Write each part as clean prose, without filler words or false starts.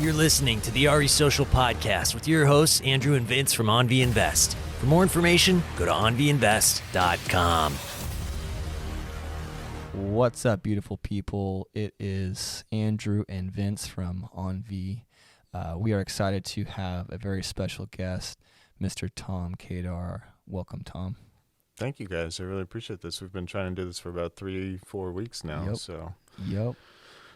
You're listening to the RE Social Podcast with your hosts, Andrew and Vince from OnV Invest. For more information, go to onvinvest.com. What's up, beautiful people? It is Andrew and Vince from OnV. We are excited to have a very special guest, Mr. Tom Kadar. Welcome, Tom. Thank you, guys. I really appreciate this. We've been trying to do this for about 3-4 weeks now. Yep. So. Yep.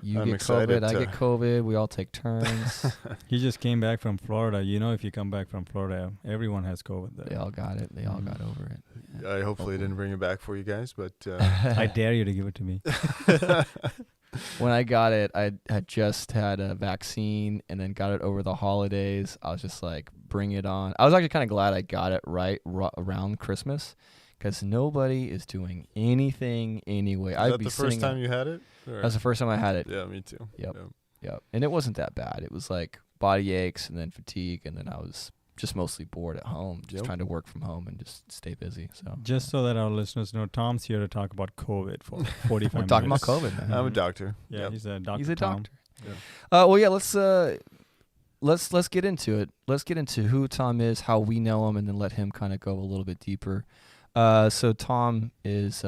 You I'm get excited COVID, I get COVID. We all take turns. He just came back from Florida. You know, if you come back from Florida, everyone has COVID there. They all got it. They all got over it. Yeah. I hopefully didn't bring it back for you guys, but I dare you to give it to me. When I got it, I had just had a vaccine and then got it over the holidays. I was just like, bring it on. I was actually kind of glad I got it around Christmas because nobody is doing anything anyway. Is that the first time you had it? That was the first time I had it. Yeah, me too. Yep. And it wasn't that bad. It was like body aches and then fatigue, and then I was just mostly bored at home, just trying to work from home and just stay busy. So just so that our listeners know, Tom's here to talk about COVID for 45 minutes. We're talking about COVID, man. I'm a doctor. Yeah, he's a doctor. He's a Tom. doctor. Yeah. Well, yeah. Let's get into it. Let's get into who Tom is, how we know him, and then let him kind of go a little bit deeper. So Tom is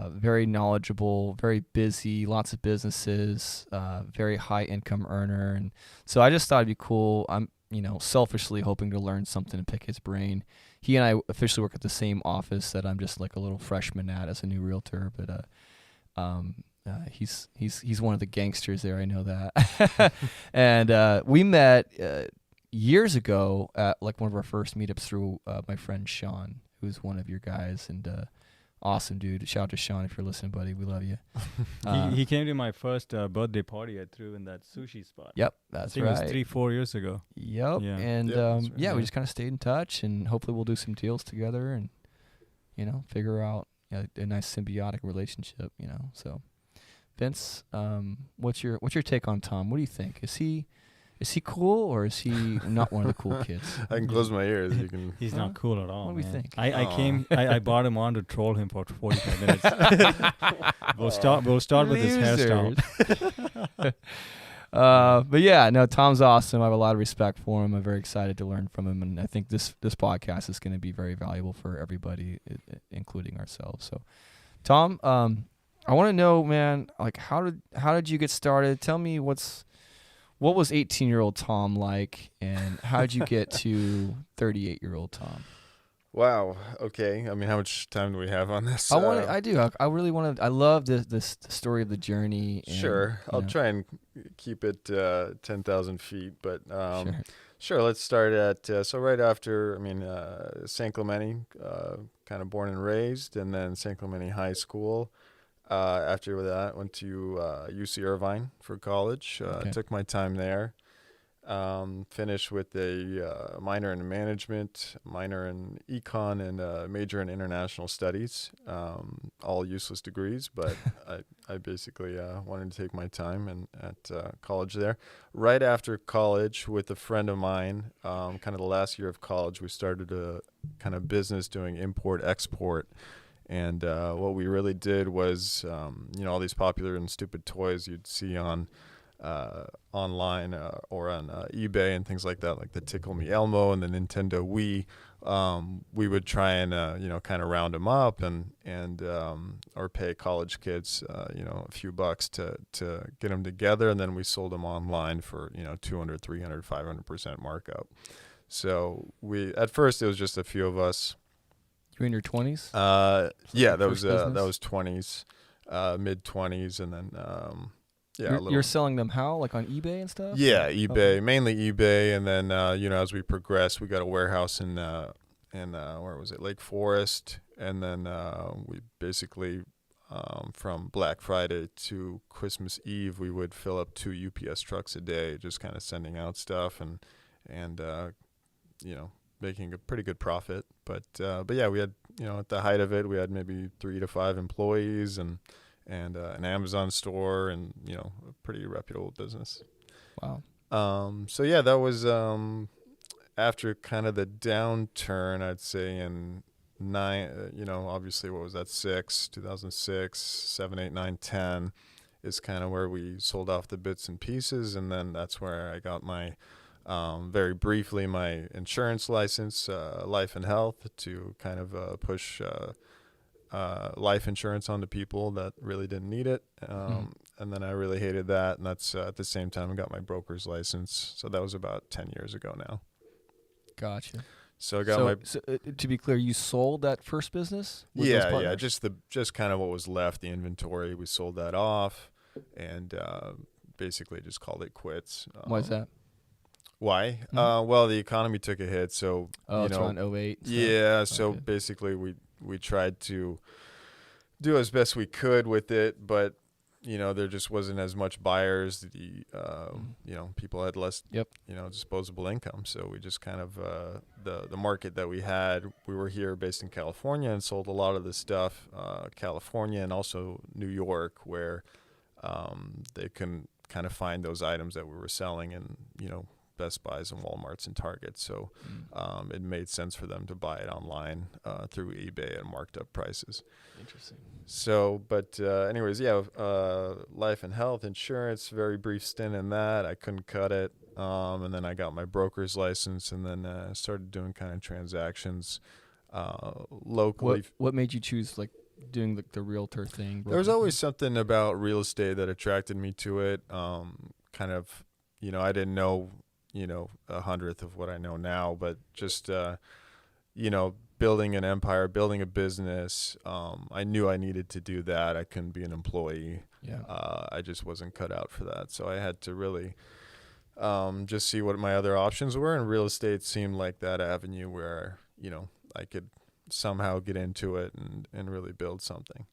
very knowledgeable, very busy, lots of businesses, very high income earner. And so I just thought it'd be cool. I'm, selfishly hoping to learn something and pick his brain. He and I officially work at the same office that I'm just like a little freshman at as a new realtor, but he's one of the gangsters there. I know that. And we met years ago at like one of our first meetups through my friend Sean, who's one of your guys, and awesome dude. Shout out to Sean if you're listening, buddy. We love you. He came to my first birthday party I threw in that sushi spot. Yep, that's right. I think it was 3-4 years ago. Yep. Yeah. And right. we just kind of stayed in touch, and hopefully we'll do some deals together, and figure out a nice symbiotic relationship. So Vince, what's your take on Tom? What do you think? Is he cool, or is he not one of the cool kids? I can close my ears. You can. He's not cool at all. What do we think? I brought him on to troll him for 45 minutes. We'll start with his hairstyle. But yeah, no, Tom's awesome. I have a lot of respect for him. I'm very excited to learn from him, and I think this podcast is going to be very valuable for everybody, including ourselves. So, Tom, I want to know, man, like how did you get started? Tell me what was 18-year-old Tom like, and how did you get to 38-year-old Tom? Wow. Okay. I mean, how much time do we have on this? I do. I really want to. I love this story of the journey. And, sure. I'll try and keep it 10,000 feet, but sure. Let's start at so right after. San Clemente, kind of born and raised, and then San Clemente High School. After that, went to UC Irvine for college. Took my time there. Finished with a minor in management, minor in econ, and a major in international studies. All useless degrees, but I basically wanted to take my time at college there. Right after college, with a friend of mine, kind of the last year of college, we started a kind of business doing import-export. And what we really did was, all these popular and stupid toys you'd see on online or on eBay and things like that, like the Tickle Me Elmo and the Nintendo Wii. We would try and kind of round them up and or pay college kids a few bucks to get them together, and then we sold them online for 200, 300, 500% markup. So at first it was just a few of us. You were in your 20s? Yeah, that was 20s, mid 20s, and then You're selling them how? Like on eBay and stuff? Yeah, eBay, mainly eBay, and then as we progressed, we got a warehouse in where was it, Lake Forest, and then we basically from Black Friday to Christmas Eve, we would fill up 2 UPS trucks a day, just kind of sending out stuff and making a pretty good profit. But yeah, we had, at the height of it, we had maybe 3 to 5 employees and an Amazon store and, a pretty reputable business. Wow. So yeah, that was after kind of the downturn, I'd say in obviously what was that, 2006, 7, 8, 9, 10. is kind of where we sold off the bits and pieces, and then that's where I got my very briefly my insurance license, life and health, to kind of push life insurance onto people that really didn't need it. And then I really hated that, and that's at the same time I got my broker's license. So that was about 10 years ago now. Gotcha. So I got to be clear, you sold that first business? With those yeah, partners? just kind of what was left, the inventory. We sold that off, and basically just called it quits. Why is that? Why? Well, the economy took a hit, so It's around 08. Yeah, so Okay. basically we tried to do as best we could with it, but there just wasn't as much buyers. People had less Yep. disposable income, so we just kind of the market that we had. We were here based in California and sold a lot of the stuff, California and also New York, where they can kind of find those items that we were selling in Best Buys and Walmarts and Targets. So it made sense for them to buy it online through eBay at marked up prices. Interesting. So, but anyways, life and health insurance, very brief stint in that. I couldn't cut it. And then I got my broker's license, and then started doing kind of transactions locally. What made you choose doing the realtor thing? There was always something about real estate that attracted me to it. Kind of, I didn't know, a hundredth of what I know now, but just, building an empire, building a business. I knew I needed to do that. I couldn't be an employee. Yeah. I just wasn't cut out for that. So I had to really just see what my other options were. And real estate seemed like that avenue where, I could somehow get into it and really build something.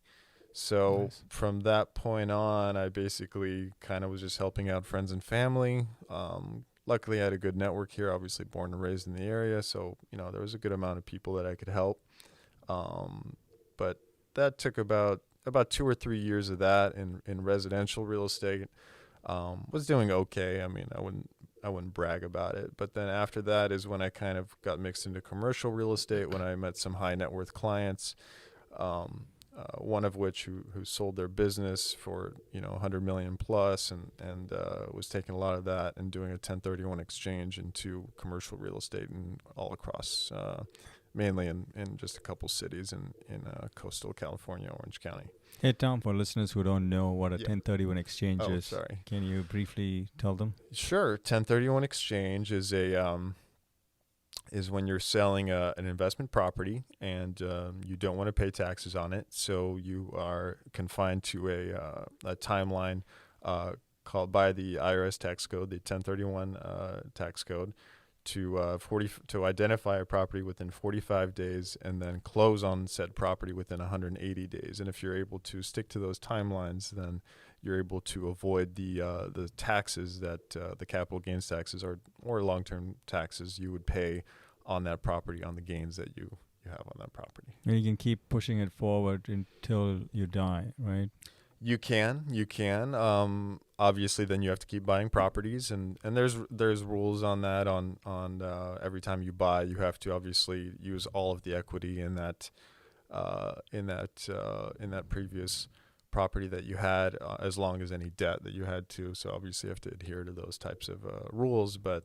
So Nice. from that point on, I basically kind of was just helping out friends and family. Luckily, I had a good network here, obviously born and raised in the area. So, there was a good amount of people that I could help. But that took about 2 or 3 years of that in residential real estate. Was doing okay. I mean, I wouldn't brag about it. But then after that is when I kind of got mixed into commercial real estate, when I met some high net worth clients. One of which who sold their business for 100 million plus, and was taking a lot of that and doing a 1031 exchange into commercial real estate and all across, mainly in just a couple cities in coastal California, Orange County. Hey, Tom, for listeners who don't know what a Yeah. 1031 exchange Oh, is, sorry. can you briefly tell them? Sure. 1031 exchange is is when you're selling an investment property and you don't want to pay taxes on it, so you are confined to a timeline called by the IRS tax code, the 1031 tax code, to identify a property within 45 days and then close on said property within 180 days. And if you're able to stick to those timelines, then you're able to avoid the taxes that the capital gains taxes or long-term taxes you would pay on that property, on the gains that you have on that property. And you can keep pushing it forward until you die, right? You can. Obviously, then you have to keep buying properties, and there's rules on that. On every time you buy, you have to obviously use all of the equity in that previous property that you had, as long as any debt that you had to. So obviously, you have to adhere to those types of rules. But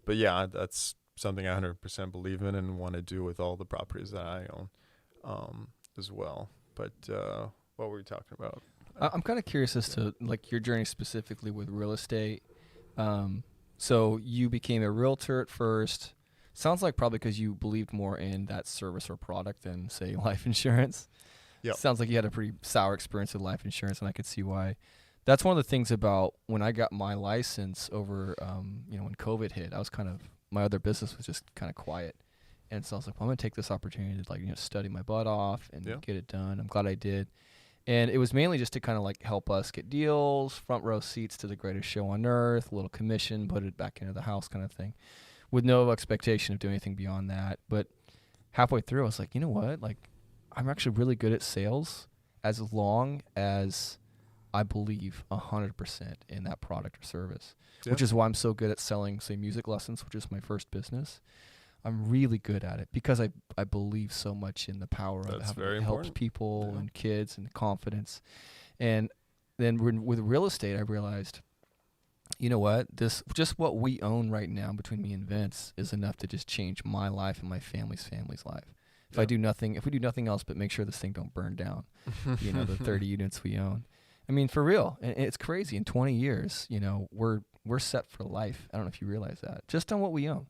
yeah, that's something I 100% believe in and want to do with all the properties that I own, as well. But what were we talking about? I'm kind of curious as to your journey specifically with real estate. So you became a realtor at first. Sounds like probably because you believed more in that service or product than, say, life insurance. Yep. Sounds like you had a pretty sour experience with life insurance, and I could see why. That's one of the things about when I got my license over, when COVID hit. I was my other business was just kind of quiet, and so I was like, well, I'm gonna take this opportunity to study my butt off and get it done. I'm glad I did. And it was mainly just to kind of help us get deals, front row seats to the greatest show on earth, a little commission, put it back into the house kind of thing, with no expectation of doing anything beyond that. But halfway through, I was like, you know what? I'm actually really good at sales as long as I believe 100% in that product or service, which is why I'm so good at selling, say, music lessons, which is my first business. I'm really good at it because I believe so much in the power of how it helps people and kids and confidence. And then with real estate, I realized, you know what? Just what we own right now between me and Vince is enough to just change my life and my family's life. If we do nothing else but make sure this thing don't burn down, the 30 units we own. I mean, for real, and it's crazy. In 20 years, we're set for life. I don't know if you realize that, just on what we own,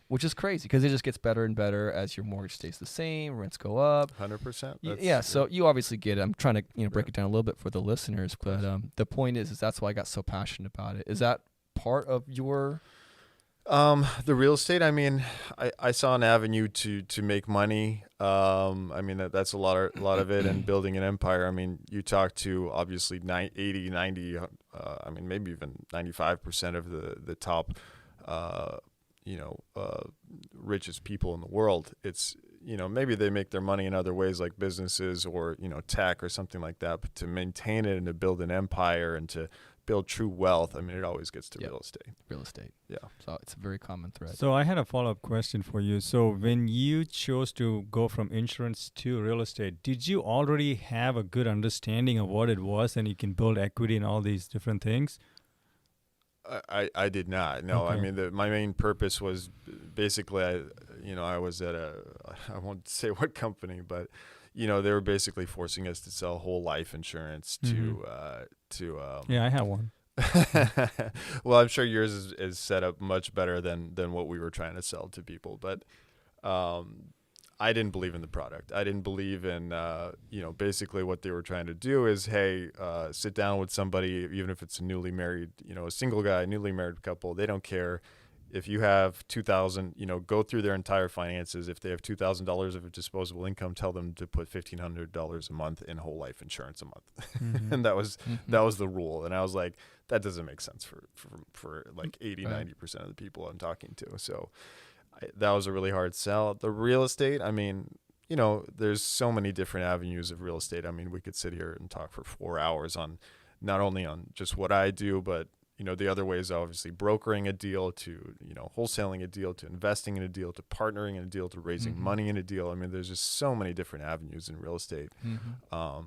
which is crazy because it just gets better and better as your mortgage stays the same, rents go up. 100%. Yeah, so you obviously get it. I'm trying to break it down a little bit for the listeners, but the point is that's why I got so passionate about it. Is that part of your? The real estate, I mean, I saw an avenue to make money. I mean, that's a lot of it, and building an empire. I mean, you talk to obviously 80, 90, I mean, maybe even 95% of the top, richest people in the world. It's, maybe they make their money in other ways like businesses or, tech or something like that, but to maintain it and to build an empire and to build true wealth, I mean, it always gets to real estate. Real estate. Yeah. So it's a very common thread. So I had a follow-up question for you. So when you chose to go from insurance to real estate, did you already have a good understanding of what it was and you can build equity in all these different things? I did not. No, Okay. I mean, my main purpose was basically, I was at I won't say what company, but they were basically forcing us to sell whole life insurance to Yeah, I have one. well, I'm sure yours is set up much better than what we were trying to sell to people, but I didn't believe in the product. I didn't believe in basically what they were trying to do is, hey, sit down with somebody, even if it's a newly married, a single guy, newly married couple, they don't care. If you have $2,000, go through their entire finances. If they have $2,000 of disposable income, tell them to put $1,500 a month in whole life insurance a month. Mm-hmm. And that was the rule. And I was like, that doesn't make sense for like 80, 90% of the people I'm talking to. So that was a really hard sell. The real estate, I mean, there's so many different avenues of real estate. I mean, we could sit here and talk for 4 hours on not only on just what I do, but the other ways, obviously, brokering a deal to, wholesaling a deal to investing in a deal to partnering in a deal to raising money in a deal. I mean, there's just so many different avenues in real estate. But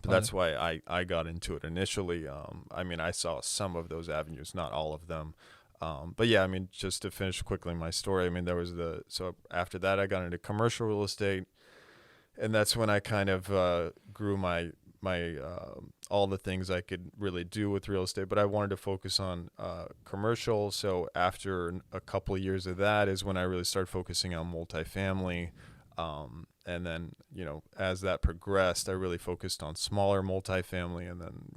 that's why I got into it initially. I mean, I saw some of those avenues, not all of them. But yeah, I mean, just to finish quickly my story, I mean, so after that, I got into commercial real estate. And that's when I kind of grew my all the things I could really do with real estate, but I wanted to focus on commercial. So after a couple of years of that is when I really started focusing on multifamily. And then, as that progressed, I really focused on smaller multifamily. And then,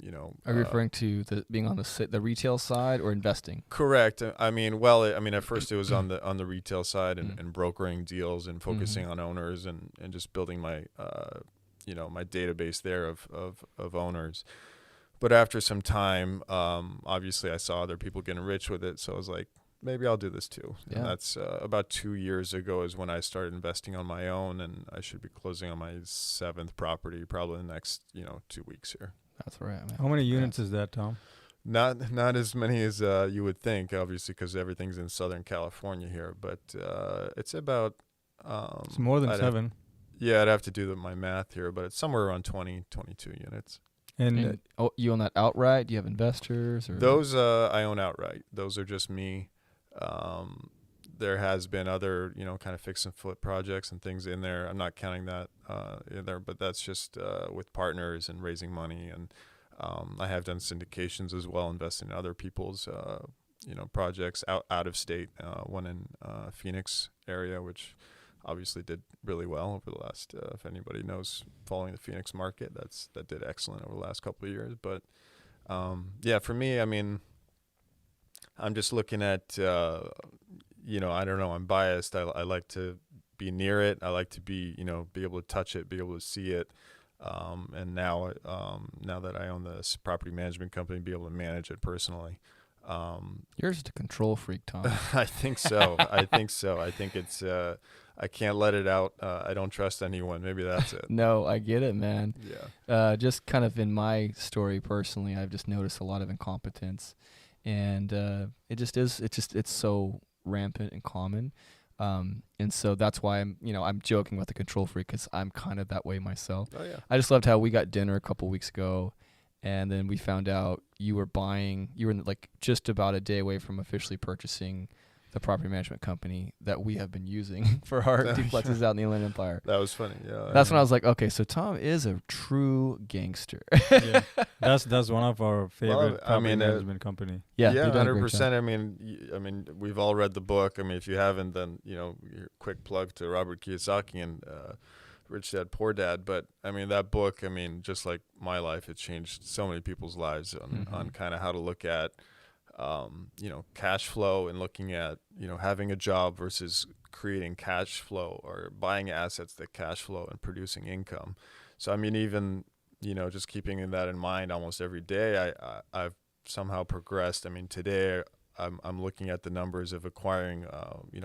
Are you referring to being on the retail side or investing? Correct. I mean, at first it was on the retail side and brokering deals and focusing on owners and just building my my database there of owners. But after some time, obviously I saw other people getting rich with it. So I was like, maybe I'll do this too. Yeah. And that's about 2 years ago is when I started investing on my own, and I should be closing on my 7th property probably in the next, 2 weeks here. That's right, man. How many units is that, Tom? Not as many as you would think, obviously, because everything's in Southern California here. But it's about... it's more than 7. I'd have to do my math here, but it's somewhere around 20, 22 units. And you own that outright? Do you have investors? Or? Those I own outright. Those are just me. There has been other, kind of fix and flip projects and things in there. I'm not counting that in there, but that's just with partners and raising money. And I have done syndications as well, investing in other people's, projects out of state. One in Phoenix area, which obviously did really well over the last, if anybody knows, following the Phoenix market, that did excellent over the last couple of years. But for me, I mean, I'm just looking at, I don't know, I'm biased. I like to be near it. I like to be able to touch it, be able to see it. And now that I own this property management company, be able to manage it personally. You're just a control freak, Tom. I think so. I think it's, I can't let it out. I don't trust anyone. Maybe that's it. No, I get it, man. Yeah. Just kind of in my story personally, I've just noticed a lot of incompetence, and it's so rampant and common. And so that's why I'm joking with the control freak, because I'm kind of that way myself. Oh yeah. I just loved how we got dinner a couple weeks ago, and then we found out you were like just about a day away from officially purchasing the property management company that we have been using for our duplexes out in the Inland Empire. That was funny. Yeah. That's when I was like, okay, so Tom is a true gangster. Yeah. That's one of our favorite property management company. Yeah, 100%. I mean, we've all read the book. I mean, if you haven't, then your quick plug to Robert Kiyosaki and Rich Dad Poor Dad. But I mean, that book, I mean, just like my life, it changed so many people's lives on kind of how to look at cash flow, and looking at having a job versus creating cash flow, or buying assets that cash flow and producing income. So I mean, even just keeping that in mind almost every day, I've somehow progressed. I mean, today I'm looking at the numbers of acquiring,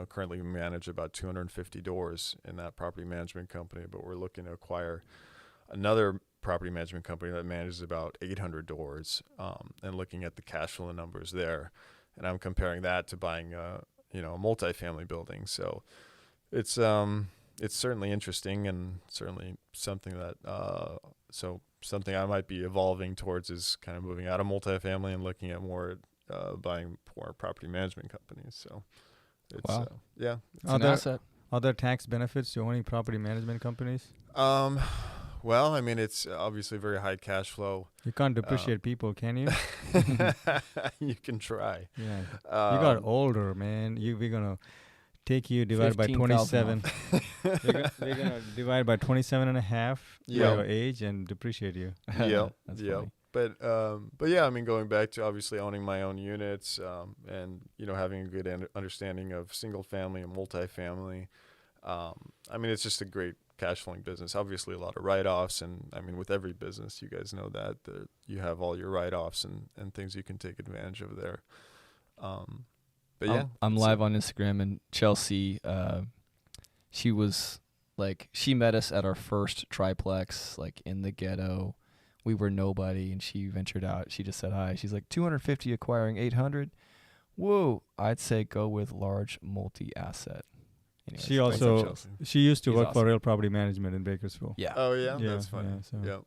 currently we manage about 250 doors in that property management company, but we're looking to acquire another property management company that manages about 800 doors, and looking at the cash flow numbers there. And I'm comparing that to buying a multifamily building. So it's certainly interesting, and certainly something that, something I might be evolving towards is kind of moving out of multifamily and looking at more, buying more property management companies. So it's, wow. It's an asset. Are there tax benefits to owning property management companies? Well, I mean, it's obviously very high cash flow. You can't depreciate people, can you? You can try. Yeah. You got older, man. We're going to take you, divide by 27. We're going to divide by 27 and a half your age and depreciate you. Yeah. That's Yeah. funny. But yeah, I mean, going back to obviously owning my own units, and having a good understanding of single family and multifamily. I mean, it's just a great cash flowing business. Obviously, a lot of write-offs, and I mean, with every business, you guys know that you have all your write-offs and things you can take advantage of there. But yeah, I'm live on Instagram, and Chelsea, she was like, she met us at our first triplex, like in the ghetto. We were nobody, and she ventured out. She just said hi. She's like, 250 acquiring 800. Whoa, I'd say go with large multi-asset. Anyways, she used to She's work awesome. for Real Property Management in Bakersfield. Yeah. Oh yeah, Yeah, that's funny. yeah, so- Yep.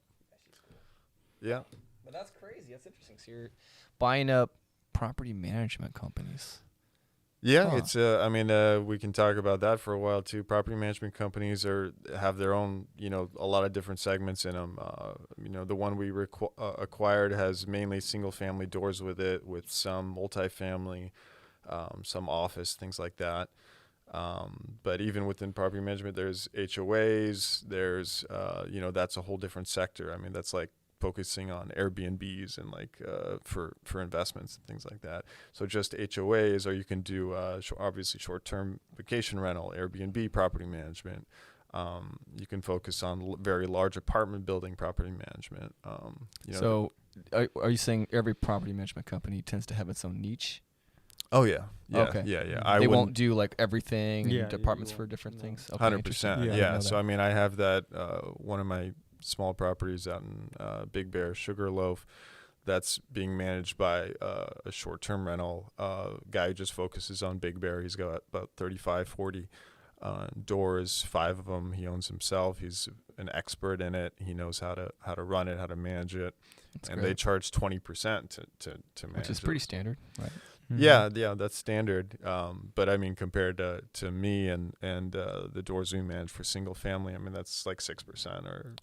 Yeah. But that's crazy. That's interesting. So you're buying up property management companies. Yeah, Huh. it's I mean, we can talk about that for a while too. Property management companies have their own, a lot of different segments in them. The one we acquired has mainly single family doors with it, with some multifamily, some office, things like that. But even within property management, there's HOAs, there's, that's a whole different sector. I mean, that's like focusing on Airbnbs and like for investments and things like that. So just HOAs, or you can do obviously short-term vacation rental, Airbnb property management. You can focus on very large apartment building property management. So are you saying every property management company tends to have its own niche? Oh yeah. Okay. Yeah. They won't do like everything Yeah, and departments you for won't. different No. things. Okay, 100%. interesting. I Yeah. didn't know So that. I mean, I have that one of my small properties out in Big Bear, Sugarloaf, that's being managed by a short-term rental guy who just focuses on Big Bear. He's got about 35, 40 doors, 5 of them he owns himself. He's an expert in it. He knows how to run it, how to manage it. That's and great. they charge 20% to manage Which is it. pretty standard, right? Yeah, that's standard. But I mean, compared to me and the doors we manage for single family, I mean, that's like 6% or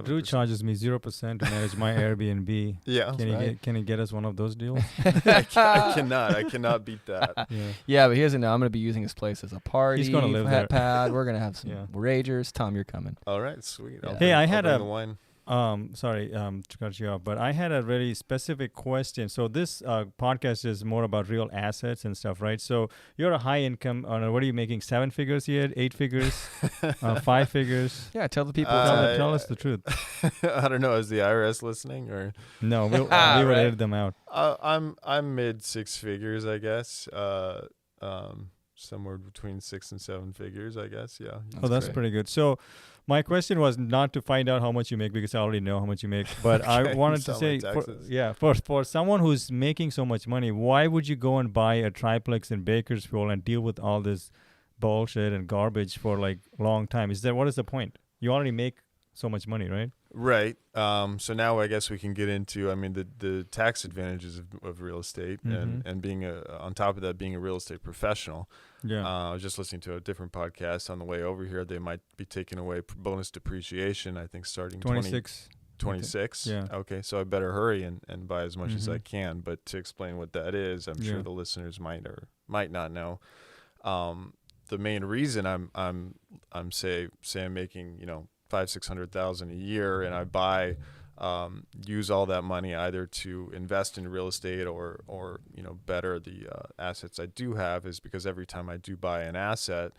Drew 7%. charges me 0% to manage my Airbnb. Yeah, Can you get us one of those deals? I cannot beat that. Yeah. Yeah, but here's the I'm going to be using his place as a party. He's gonna live there. pad. We're going to have some Yeah. ragers. Tom, you're coming. All right, sweet. Yeah. Hey, I I'll had bring a- the wine. Sorry to cut you off, but I had a very specific question. So this podcast is more about real assets and stuff, right? So you're a high income owner. What are you making? 7 figures yet? 8 figers? 5 figures? Yeah, tell the people. Tell us the truth. I don't know. Is the IRS listening or? No, we will Right. edit them out. I'm mid 6 figures, I guess. Somewhere between 6 and 7 figures, I guess. Yeah. That's great. pretty good. So my question was not to find out how much you make, because I already know how much you make. But I Okay, wanted to sound say, like for someone who's making so much money, why would you go and buy a triplex in Bakersfield and deal with all this bullshit and garbage for like a long time. What is the point? You already make so much money, right? Right. So now I guess we can get into, I mean, the tax advantages of real estate and being on top of that, being a real estate professional. Yeah. I was just listening to a different podcast on the way over here. They might be taking away bonus depreciation, I think, starting 26. 26. Yeah. Okay. So I better hurry and buy as much as I can. But to explain what that is, I'm Yeah. sure the listeners might or might not know. The main reason I'm say I'm making, $500,000-$600,000 a year, and I buy, use all that money either to invest in real estate or better the assets I do have, is because every time I do buy an asset,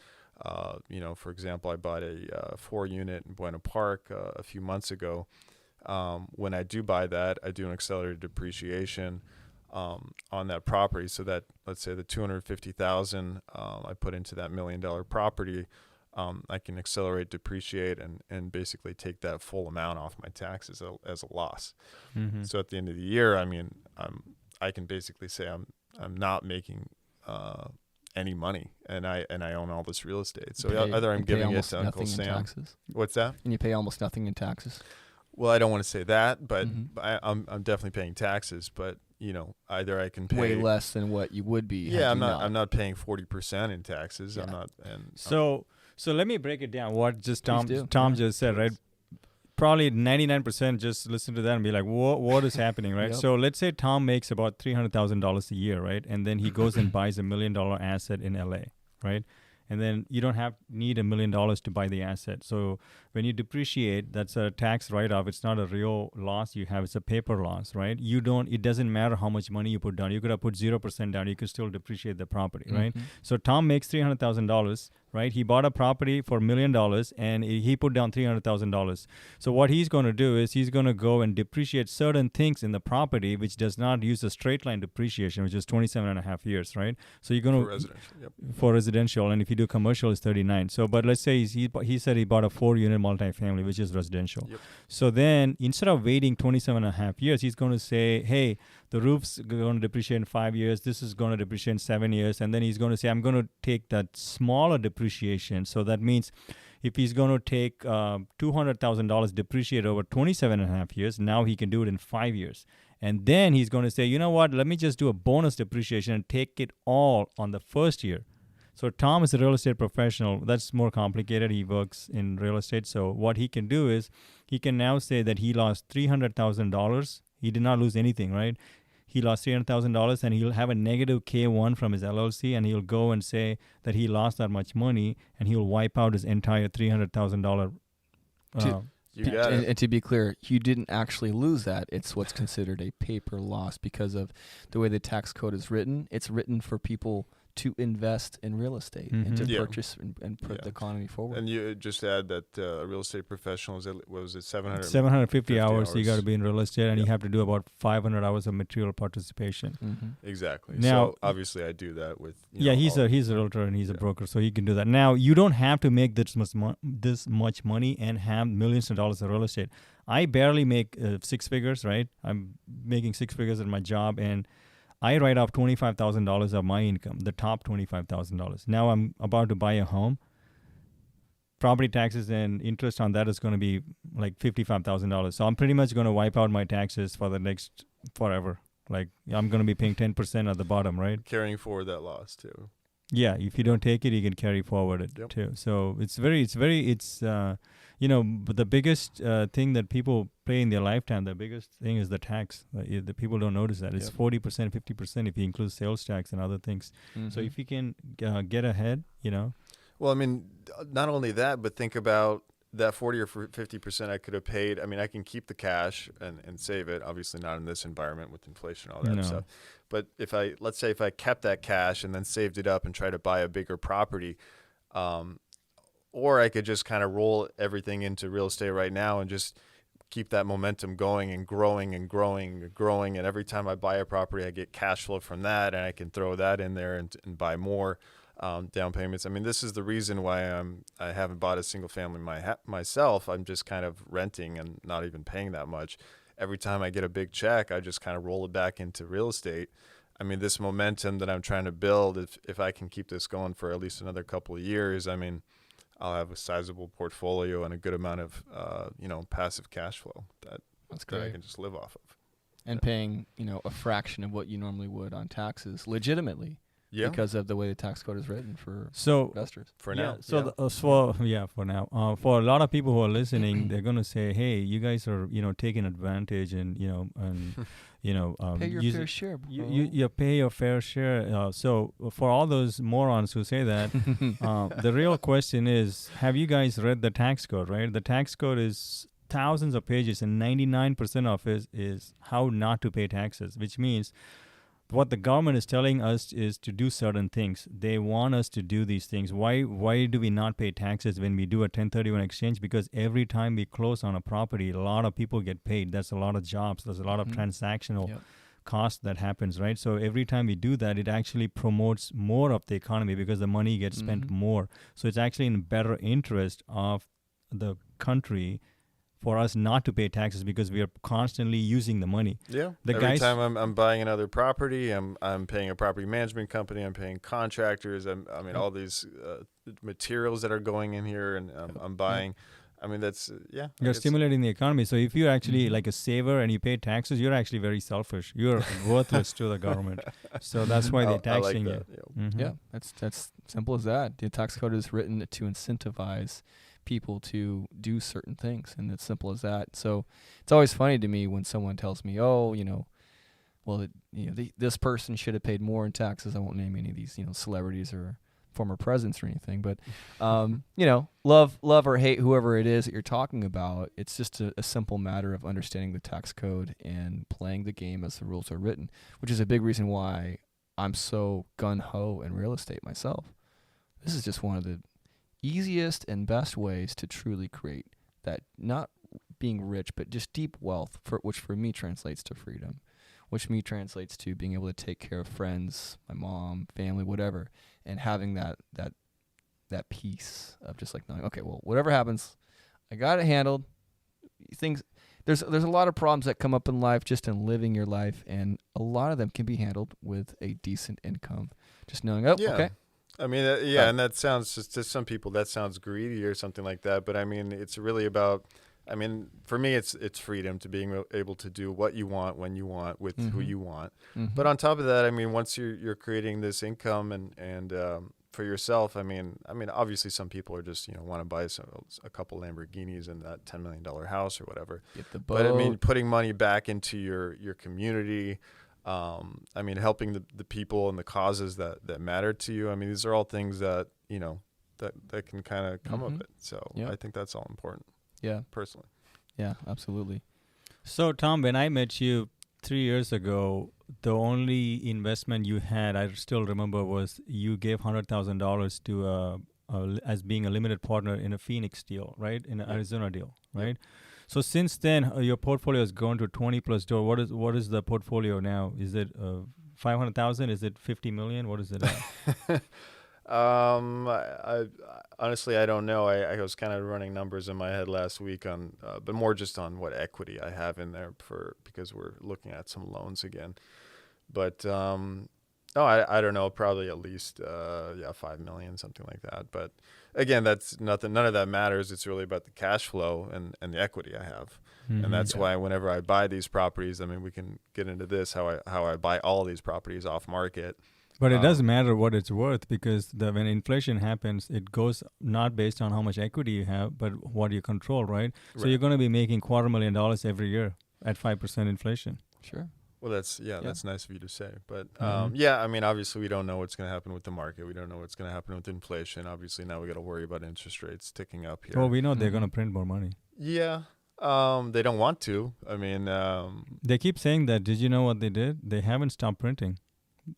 for example, I bought a 4-unit in Buena Park a few months ago. When I do buy that, I do an accelerated depreciation on that property, so that, let's say, the $250,000 I put into that $1 million property, I can accelerate, depreciate, and basically take that full amount off my taxes as a loss. Mm-hmm. So at the end of the year, I mean, I can basically say I'm not making any money, and I own all this real estate. So either I'm giving it to Uncle Sam. Taxes. What's that? And you pay almost nothing in taxes. Well, I don't want to say that, but Mm-hmm. I'm definitely paying taxes. But either I can pay Way less than what you would be. Yeah, had you I'm not paying 40% in taxes. Yeah. I'm not. And So let me break it down. What just Tom Please do. just said, right? Probably 99% just listen to that and be like, what is happening, right? Yep. So let's say Tom makes about $300,000 a year, right? And then he goes and buys $1 million asset in LA, right? And then you don't need $1 million to buy the asset. So when you depreciate, that's a tax write-off. It's not a real loss you have. It's a paper loss, right? It doesn't matter how much money you put down. You could have put 0% down. You could still depreciate the property, right? Mhm. So Tom makes $300,000, right? He bought a property for $1 million and he put down $300,000. So what he's going to do is he's going to go and depreciate certain things in the property, which does not use a straight line depreciation, which is 27 and a half years, right? So you're going for to residential, yep. for residential, and if you do commercial, it's 39. So, but let's say he said he bought a 4-unit multifamily, which is residential. Yep. So then instead of waiting 27 and a half years, he's going to say, hey, the roof's going to depreciate in 5 years. This is going to depreciate in 7 years. And then he's going to say, I'm going to take that smaller depreciation. So that means if he's going to take $200,000 depreciate over 27 and a half years, now he can do it in 5 years. And then he's going to say, you know what, let me just do a bonus depreciation and take it all on the first year. So Tom is a real estate professional. That's more complicated. He works in real estate. So what he can do is he can now say that he lost $300,000. He did not lose anything, right? He lost $300,000 and he'll have a negative K1 from his LLC, and he'll go and say that he lost that much money, and he'll wipe out his entire $300,000. You got it. And to be clear, you didn't actually lose that. It's what's considered a paper loss because of the way the tax code is written. It's written for people to invest in real estate and to Yeah. purchase and put Yeah. the economy forward. And you just add that a real estate professional is, what was it, 700? 750 hours. You hours. got to be in real estate, and you Yeah. have to do about 500 hours of material participation. Mm-hmm. Exactly. Now- So obviously I do that with. Yeah, he's all- a realtor and he's a Yeah. broker, so he can do that. Now, you don't have to make this much money and have millions of dollars of real estate. I barely make 6 figures, right? I'm making 6 figures at my job, and I write off $25,000 of my income, the top $25,000. Now I'm about to buy a home. Property taxes and interest on that is going to be like $55,000. So I'm pretty much going to wipe out my taxes for the next forever. Like I'm going to be paying 10% at the bottom, right? carrying forward that loss too. Yeah, if you don't take it, you can carry forward it Yep. too. So but the biggest thing that people pay in their lifetime, the biggest thing is the tax. The people don't notice that. It's Yep. 40%, 50% if you include sales tax and other things. So if you can get ahead, Well, I mean, not only that, but think about that 40 or 50% I could have paid. I mean, I can keep the cash and save it. Obviously not in this environment with inflation and all that No. stuff. But let's say if I kept that cash and then saved it up and tried to buy a bigger property, or I could just kind of roll everything into real estate right now and just keep that momentum going and growing and growing and growing. And every time I buy a property, I get cash flow from that, and I can throw that in there and buy more down payments. I mean, this is the reason why I haven't bought a single family myself. I'm just kind of renting and not even paying that much. Every time I get a big check, I just kind of roll it back into real estate. I mean, this momentum that I'm trying to build, if I can keep this going for at least another couple of years, I mean, I'll have a sizable portfolio and a good amount of, passive cash flow That's that I great. can just live off of. And paying, a fraction of what you normally would on taxes legitimately. Yeah. Because of the way the tax code is written for So investors. For yeah, now. so for now, for a lot of people who are listening, they're gonna say, "Hey, you guys are taking advantage and Pay your use fair it- share, bro. you pay your fair share." So for all those morons who say that, the real question is, have you guys read the tax code? Right, the tax code is thousands of pages, and 99% of it is how not to pay taxes, which means what the government is telling us is to do certain things. They want us to do these things. Why do we not pay taxes when we do a 1031 exchange? Because every time we close on a property, a lot of people get paid. That's a lot of jobs. There's a lot of transactional Yep. cost that happens, right? So every time we do that, it actually promotes more of the economy because the money gets spent more. So it's actually in better interest of the country for us not to pay taxes because we are constantly using the money. Yeah. The Every guys- time I'm buying another property, I'm paying a property management company. I'm paying contractors. All these materials that are going in here, and I'm buying. I mean, that's You're stimulating the economy. So if you're actually like a saver and you pay taxes, you're actually very selfish. You're worthless to the government. So that's why they're taxing you. Yeah, that's simple as that. The tax code is written to incentivize people to do certain things, and it's simple as that. So it's always funny to me when someone tells me, "Oh, this person should have paid more in taxes." I won't name any of these, celebrities or former presidents or anything, but love or hate whoever it is that you're talking about. It's just a simple matter of understanding the tax code and playing the game as the rules are written, which is a big reason why I'm so gung-ho in real estate myself. This is just one of the easiest and best ways to truly create that, not being rich, but just deep wealth, which for me translates to freedom, which me translates to being able to take care of friends, my mom, family, whatever, and having that peace of just like knowing, okay, well, whatever happens, I got it handled. There's a lot of problems that come up in life just in living your life, and a lot of them can be handled with a decent income. Just knowing, okay. I mean, and that sounds just to some people that sounds greedy or something like that. But I mean, it's really about. I mean, for me, it's freedom to being able to do what you want when you want with who you want. But on top of that, I mean, once you're creating this income and for yourself, I mean, obviously some people are just want to buy a couple Lamborghinis and that $10 million house or whatever. Get the boat. But I mean, putting money back into your community. I mean, helping the people and the causes that matter to you. I mean, these are all things that that can kind of come of it. So I think that's all important. Yeah, personally. Yeah, absolutely. So Tom, when I met you 3 years ago, the only investment you had, I still remember, was you gave $100,000 to as being a limited partner in a Phoenix deal, right? In an Arizona deal, right? So since then, your portfolio has grown to 20 plus door. What is the portfolio now? Is it 500,000? Is it 50 million? What is it? I honestly, I don't know. I was kind of running numbers in my head last week on, but more just on what equity I have in there because we're looking at some loans again. But I don't know, probably at least 5 million, something like that. But again, that's nothing. None of that matters. It's really about the cash flow and the equity I have. And that's why whenever I buy these properties, I mean, we can get into this, how I buy all these properties off market. But it doesn't matter what it's worth, because when inflation happens, it goes not based on how much equity you have, but what you control, right? So you're going to be making $250,000 every year at 5% inflation. Sure. Well, that's nice of you to say. But I mean, obviously we don't know what's going to happen with the market. We don't know what's going to happen with inflation. Obviously now we got to worry about interest rates ticking up here. Well, we know they're going to print more money. Yeah. They don't want to. I mean, they keep saying that. Did you know what they did? They haven't stopped printing.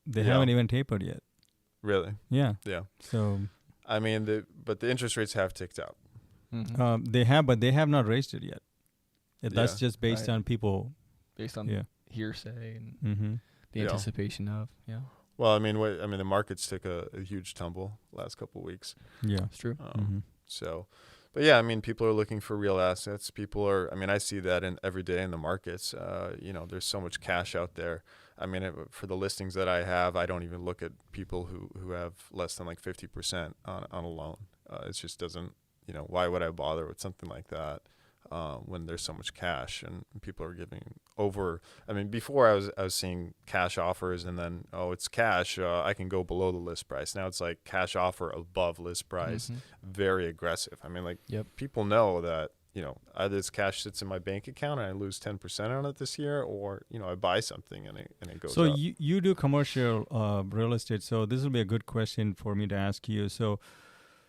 They haven't even tapered yet. Really? Yeah. Yeah. So, I mean, but the interest rates have ticked up. They have, but they have not raised it yet. That's just based on people. Based on hearsay and the anticipation of. Yeah. Well, I mean, the markets took a huge tumble last couple of weeks. Yeah, it's true. So, but yeah, I mean, people are looking for real assets. I mean, I see that every day in the markets. There's so much cash out there. I mean, for the listings that I have, I don't even look at people who have less than like 50% on a loan. It just doesn't, why would I bother with something like that when there's so much cash and people are giving over? I mean, before I was seeing cash offers and then, it's cash, I can go below the list price. Now it's like cash offer above list price, very aggressive. I mean, like people know that, either this cash sits in my bank account and I lose 10% on it this year, or, I buy something and it goes so up. you do commercial real estate. So this will be a good question for me to ask you. So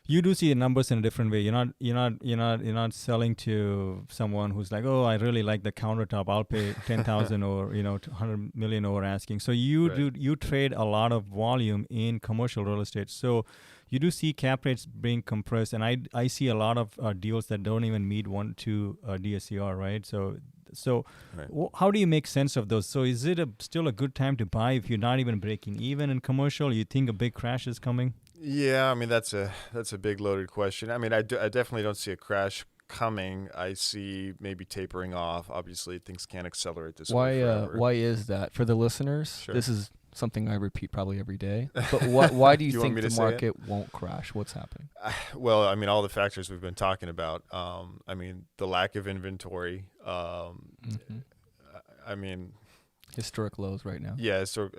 you do see the numbers in a different way. You're not selling to someone who's like, oh, I really like the countertop, I'll pay 10,000 or 100 million over asking. So you trade a lot of volume in commercial real estate. So you do see cap rates being compressed, and I see a lot of deals that don't even meet 1-2 DSCR, right? So Right. how do you make sense of those? So is it still a good time to buy if you're not even breaking even in commercial? You think a big crash is coming? Yeah, I mean, that's a big loaded question. I mean, I definitely don't see a crash coming. I see maybe tapering off. Obviously, things can't accelerate this way forever. Why is that? For the listeners, Sure. this is something I repeat probably every day. But why do you Do you want think me to the say it? market won't crash? What's happening? Well, I mean, all the factors we've been talking about. I mean, the lack of inventory. I mean, Historic lows right now. yeah. So,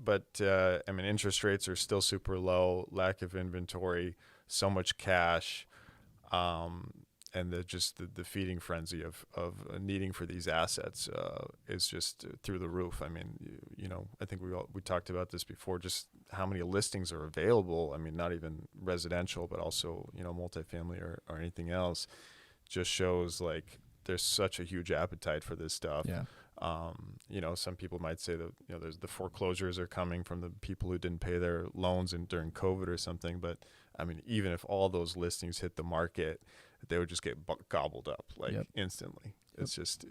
but I mean, interest rates are still super low. Lack of inventory. So much cash. And the feeding frenzy of needing for these assets is just through the roof. I mean, I think we talked about this before. Just how many listings are available. I mean, not even residential, but also multifamily or anything else. Just shows like there's such a huge appetite for this stuff. Yeah. Some people might say that there's the foreclosures are coming from the people who didn't pay their loans during COVID or something. But I mean, even if all those listings hit the market, they would just get gobbled up instantly. It's just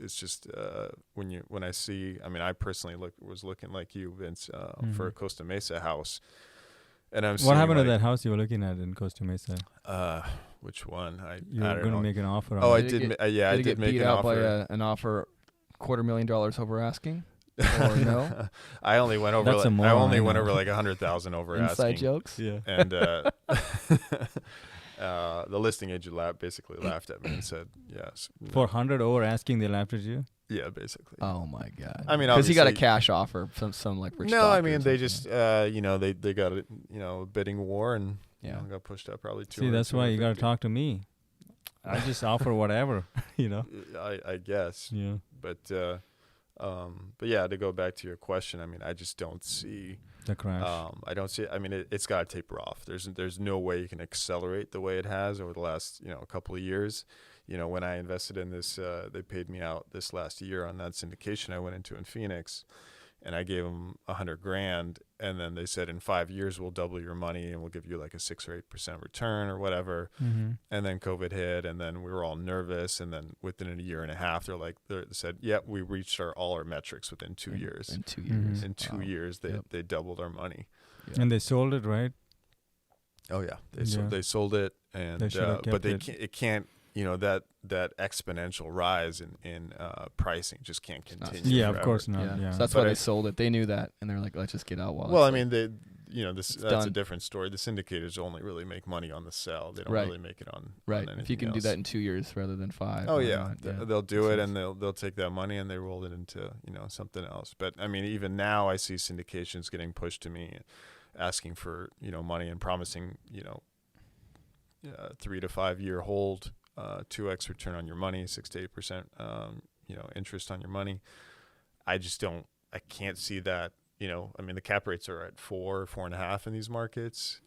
when I see, I mean, I personally was looking like you, Vince, for a Costa Mesa house, and I'm. What happened to that house you were looking at in Costa Mesa? Which one? You were going to make an offer on Oh, it. I did. I did make beat an out offer. by an offer $250,000 over asking. Or no? I only went over. That's I only went over like 100,000 over Inside asking. jokes. Yeah. And the listing agent basically laughed at me and said, "Yes." For 100 over asking, they laughed at you? Yeah, basically. Oh my God. I mean, because he got a obviously- cash offer from some like rich. No, I doctor or mean they something. just they got a bidding war and Yeah. got pushed up probably 200. See, that's why you got to 250. talk to me. I just offer whatever, I guess, Yeah. but yeah, to go back to your question, I mean, I just don't see. The crash. I don't see. I mean, it's got to taper off. There's no way you can accelerate the way it has over the last couple of years. When I invested in this, they paid me out this last year on that syndication I went into in Phoenix, and I gave them $100,000, and then they said in 5 years we'll double your money and we'll give you like a 6 or 8% return or whatever. Mm-hmm. And then COVID hit, and then we were all nervous, and then within a year and a half, they said, "Yep, we reached all our metrics within 2 years." In 2 Mhm. years. In 2 Wow. years, Yep. they doubled our money. Yeah. And they sold it, right? Oh yeah, Yeah. they sold it, and They should have but kept it can't. That exponential rise in pricing just can't not continue. Yeah, of forever. course not. Yeah. Yeah. So that's But why I- they sold it. They knew that, and they're like, "Let's just get out while." Well, I it's mean, it's that's a done. different story. The syndicators only really make money on the sell. They don't Right. really make it on right. on If you can anything do that else. in 2 years rather than 5. Oh why yeah, not? they'll do it, Makes and they'll take that money and they roll it into something else. But I mean, even now I see syndications getting pushed to me, asking for money and promising 3 to 5 year hold, 2x return on your money, 6 to 8% interest on your money. I can't see that. I mean, the cap rates are at 4.5 in these markets.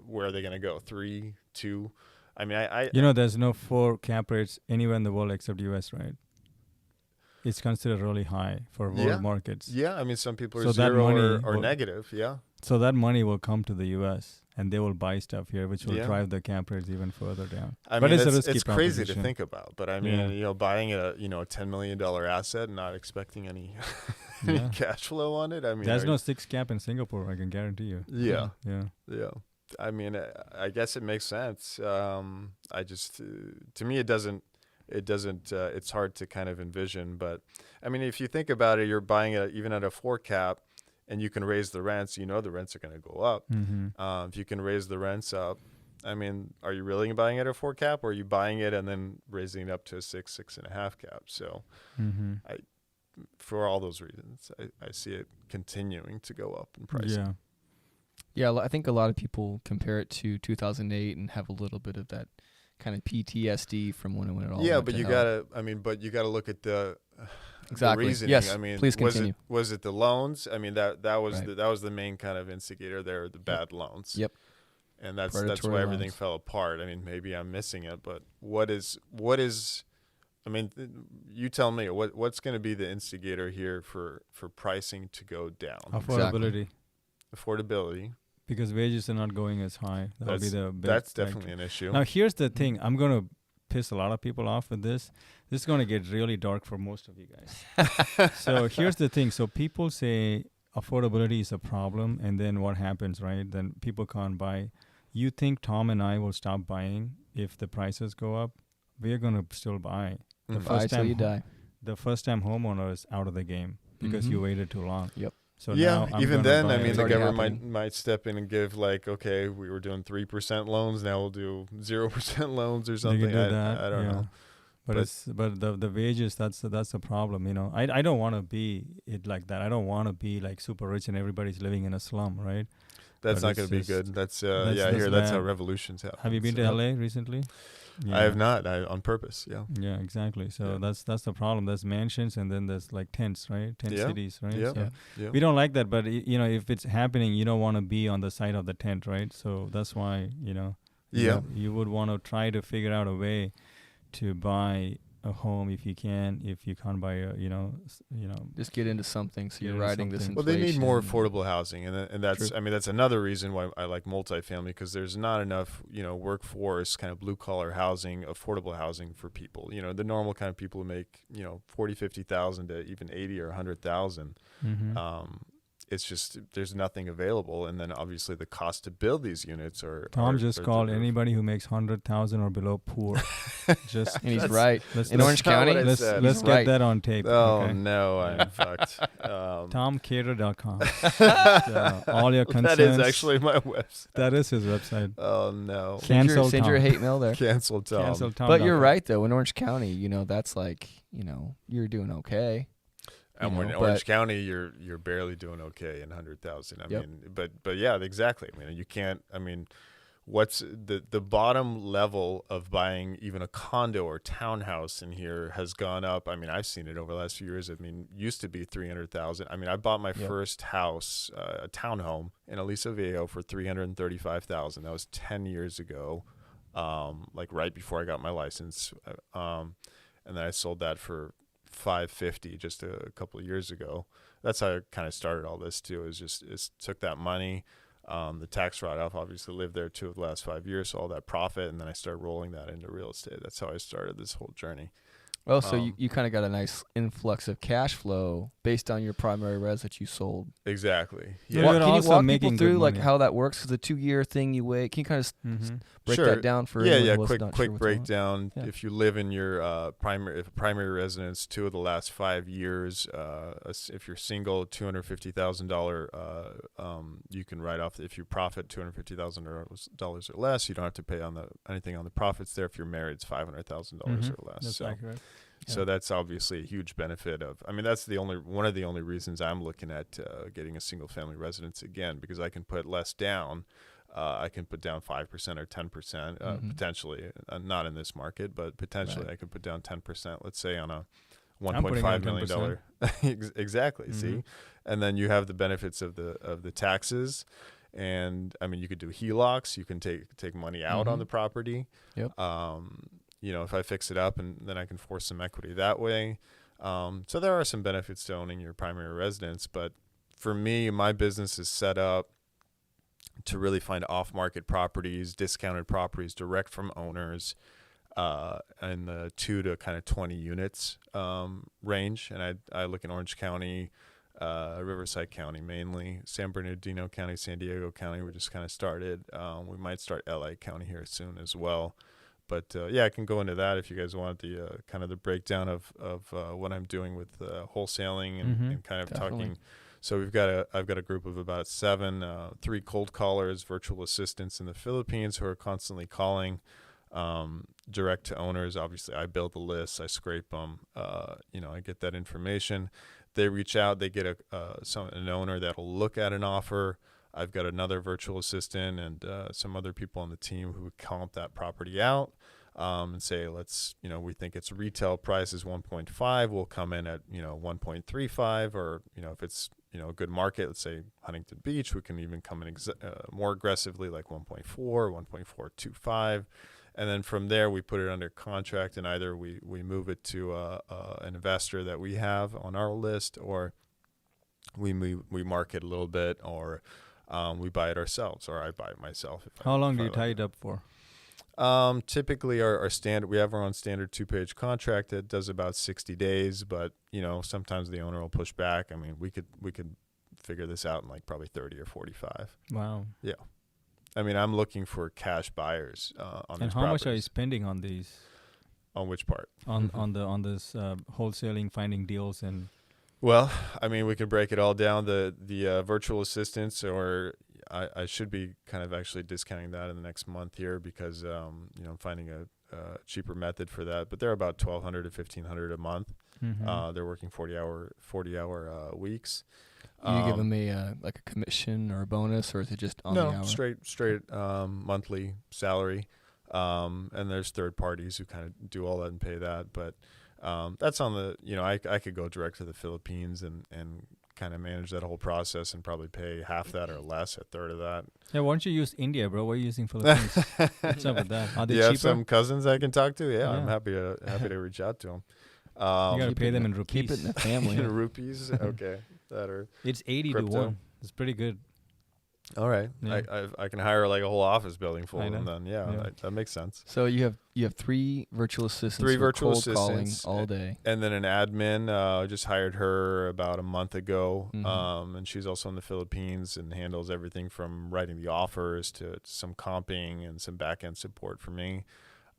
Where are they going to go? 3, 2? I mean, there's no 4 cap rates anywhere in the world except US, right? It's considered really high for world Yeah. markets. yeah. I mean, some people are So that 0 money or will- negative. Yeah. So that money will come to the US and they will buy stuff here, which will Yeah. drive the cap rates even further down. I But mean, it's a risky it's crazy to proposition. think about. But I mean, Yeah. buying a $10 million asset and not expecting any Yeah. cash flow on it. I mean, There's no 6 cap in Singapore, I can guarantee you. Yeah. Yeah. I mean, I guess it makes sense. I just, to me, it doesn't. it doesn't. It's hard to kind of envision. But I mean, if you think about it, you're buying it even at a 4 cap, and you can raise the rents. You know the rents are going to go up. If you can raise the rents up, I mean, are you really buying it at a 4 cap, or are you buying it and then raising it up to a 6.5 cap? So, for all those reasons, I see it continuing to go up in pricing. Yeah, I think a lot of people compare it to 2008 and have a little bit of that kind of PTSD from when it all. Yeah, but you gotta look at the exactly. the reasoning. Yes, I mean, please continue. Was it the loans? I mean, that was the main kind of instigator there, the bad loans. Yep. And that's Predatory why everything loans. fell apart. I mean, maybe I'm missing it, but what is? I mean, you tell me what's going to be the instigator here for pricing to go down? Affordability. Affordability. Because wages are not going as high. That'll be the big That's factor. definitely an issue. Now, here's the thing. I'm going to piss a lot of people off with this. This is going to get really dark for most of you guys. So here's the thing. So people say affordability is a problem, and then what happens, right? Then people can't buy. You think Tom and I will stop buying if the prices go up? We're going to still buy. Buy till you die. The first-time homeowner is out of the game because you waited too long. Yep. So yeah, now I'm even then, I mean, It's the already government might step in and give like, okay, we were doing 3% loans, now we'll do 0% loans or they something. can do that. I don't know. But the wages, that's the problem. You know, I don't want to be it like that. I don't want to be like super rich and everybody's living in a slum, right? That's But not going to be it's good. That's that's I hear that's how bad. revolutions happen. Have you been to LA recently? I have not. On purpose. Yeah. Yeah, exactly. So Yeah. that's the problem. There's mansions and then there's like tents, right? Tent cities, right? Yeah. So Yeah. we don't like that, but you know, if it's happening, you don't want to be on the side of the tent, right? So that's why, you know, Yeah. you would want to try to figure out a way to buy a home if you can. If you can't buy a, you know, Just get into something so Get you're into riding this something. Well, they need more inflation. affordable housing, and that's True. I mean that's another reason why I like multifamily, because there's not enough workforce kind of blue collar housing, affordable housing for people. You know, the normal kind of people who make 40,000-50,000 to even 80 or 100,000. It's just there's nothing available, and then obviously the cost to build these units are. Tom just called through the roof. anybody who makes 100,000 or below poor. Just And he's right. let's In Orange County, what I let's said. let's He's get right. that on tape. Oh okay? no, I'm fucked. TomCater.com. So, all your concerns. That is actually my website. That is his website. Oh no, Cancel Send your Tom. hate mail there. cancel Tom. Cancel Tom. But you're right though. In Orange County, that's like, you're doing okay. And You when know, in Orange but- County, you're barely doing okay in 100,000. I Yep. mean, but yeah, exactly. I mean, you can't. I mean, what's the bottom level of buying even a condo or townhouse in here has gone up. I mean, I've seen it over the last few years. I mean, used to be 300,000. I mean, I bought my first house, a townhome in Aliso Viejo for 335,000. That was 10 years ago, like right before I got my license, and then I sold that for $550 just a couple of years ago. That's how I kind of started all this too. Is took that money, the tax write-off, obviously lived there too the last 5 years, so all that profit, and then I started rolling that into real estate. That's how I started this whole journey. Well, so you kind of got a nice influx of cash flow based on your primary res that you sold. Exactly. Yeah. Yeah. You're Can you also walk making people good through like money. how that works? Because the 2-year thing you wait. Can you kind of break Sure. that down for Yeah. anyone who's Quick not sure what's going on? breakdown. Yeah. If you live in your primary residence 2 of the last 5 years, if you're single, $250,000, you can write off. If you profit $250,000 or less, you don't have to pay anything on the profits there. If you're married, it's $500,000 or less. That's So. accurate. So that's obviously a huge benefit of. I mean, that's one of the only reasons I'm looking at getting a single family residence again, because I can put less down. I can put down 5% or 10% potentially. Not in this market, but potentially I could put down 10%. Let's say on a $1.5 million. Exactly. See, and then you have the benefits of the taxes. And I mean, you could do HELOCs. You can take money out on the property. Yep. If I fix it up, and then I can force some equity that way. So there are some benefits to owning your primary residence. But for me, my business is set up to really find off-market properties, discounted properties, direct from owners, in the 2 to kind of 20 units range. And I look in Orange County, Riverside County mainly, San Bernardino County, San Diego County. We just kind of started. We might start LA County here soon as well. yeah, I can go into that if you guys want the kind of the breakdown of what I'm doing with wholesaling and kind of Definitely. talking. So I've got a group of about 7, 3 cold callers, virtual assistants in the Philippines who are constantly calling direct to owners. Obviously, I build the lists, I scrape them, I get that information. They reach out, they get an owner that'll look at an offer. I've got another virtual assistant and some other people on the team who comp that property out and say, we think its retail price is 1.5. We'll come in at 1.35, or if it's a good market, let's say Huntington Beach, we can even come in more aggressively, like 1.4, 1.425. And then from there, we put it under contract, and either we move it to an investor that we have on our list, or we market a little bit, or we buy it ourselves, or I buy it myself. How long do you tie it up for? Typically our standard, we have our own standard 2-page contract that does about 60 days, but sometimes the owner will push back. I mean, we could figure this out in like probably 30 or 45. Wow. Yeah. I mean, I'm looking for cash buyers on these And how properties. much are you spending on these? On which part? On this wholesaling, finding deals, and Well, I mean, we could break it all down. The virtual assistants, or I should be kind of actually discounting that in the next month here because I'm finding a cheaper method for that. But they're about $1,200 to $1,500 a month. They're working 40-hour weeks. You give them a like a commission or a bonus, or is it just on the hour? No, straight monthly salary. And there's third parties who kind of do all that and pay that. But that's on the, I could go direct to the Philippines and kind of manage that whole process and probably pay half that or less, a third of that. yeah, why don't you use India, bro? Why are you using Philippines? What's up with that? Are they You have cheaper? some cousins I can talk to? Yeah, I'm Yeah. happy to reach out to them. You gotta Keep pay it them in- in rupees. Keep it in the family. In rupees? Okay. That or It's 80 crypto. to 1. It's pretty good. all right. Yeah. I can hire like a whole office building full I of them know. then. Yeah, Yeah. that makes sense. So you have 3 virtual assistants. 3 who are virtual cold calling assistants, all day. And then an admin. I just hired her about a month ago. Mhm. And she's also in the Philippines and handles everything from writing the offers to some comping and some back end support for me.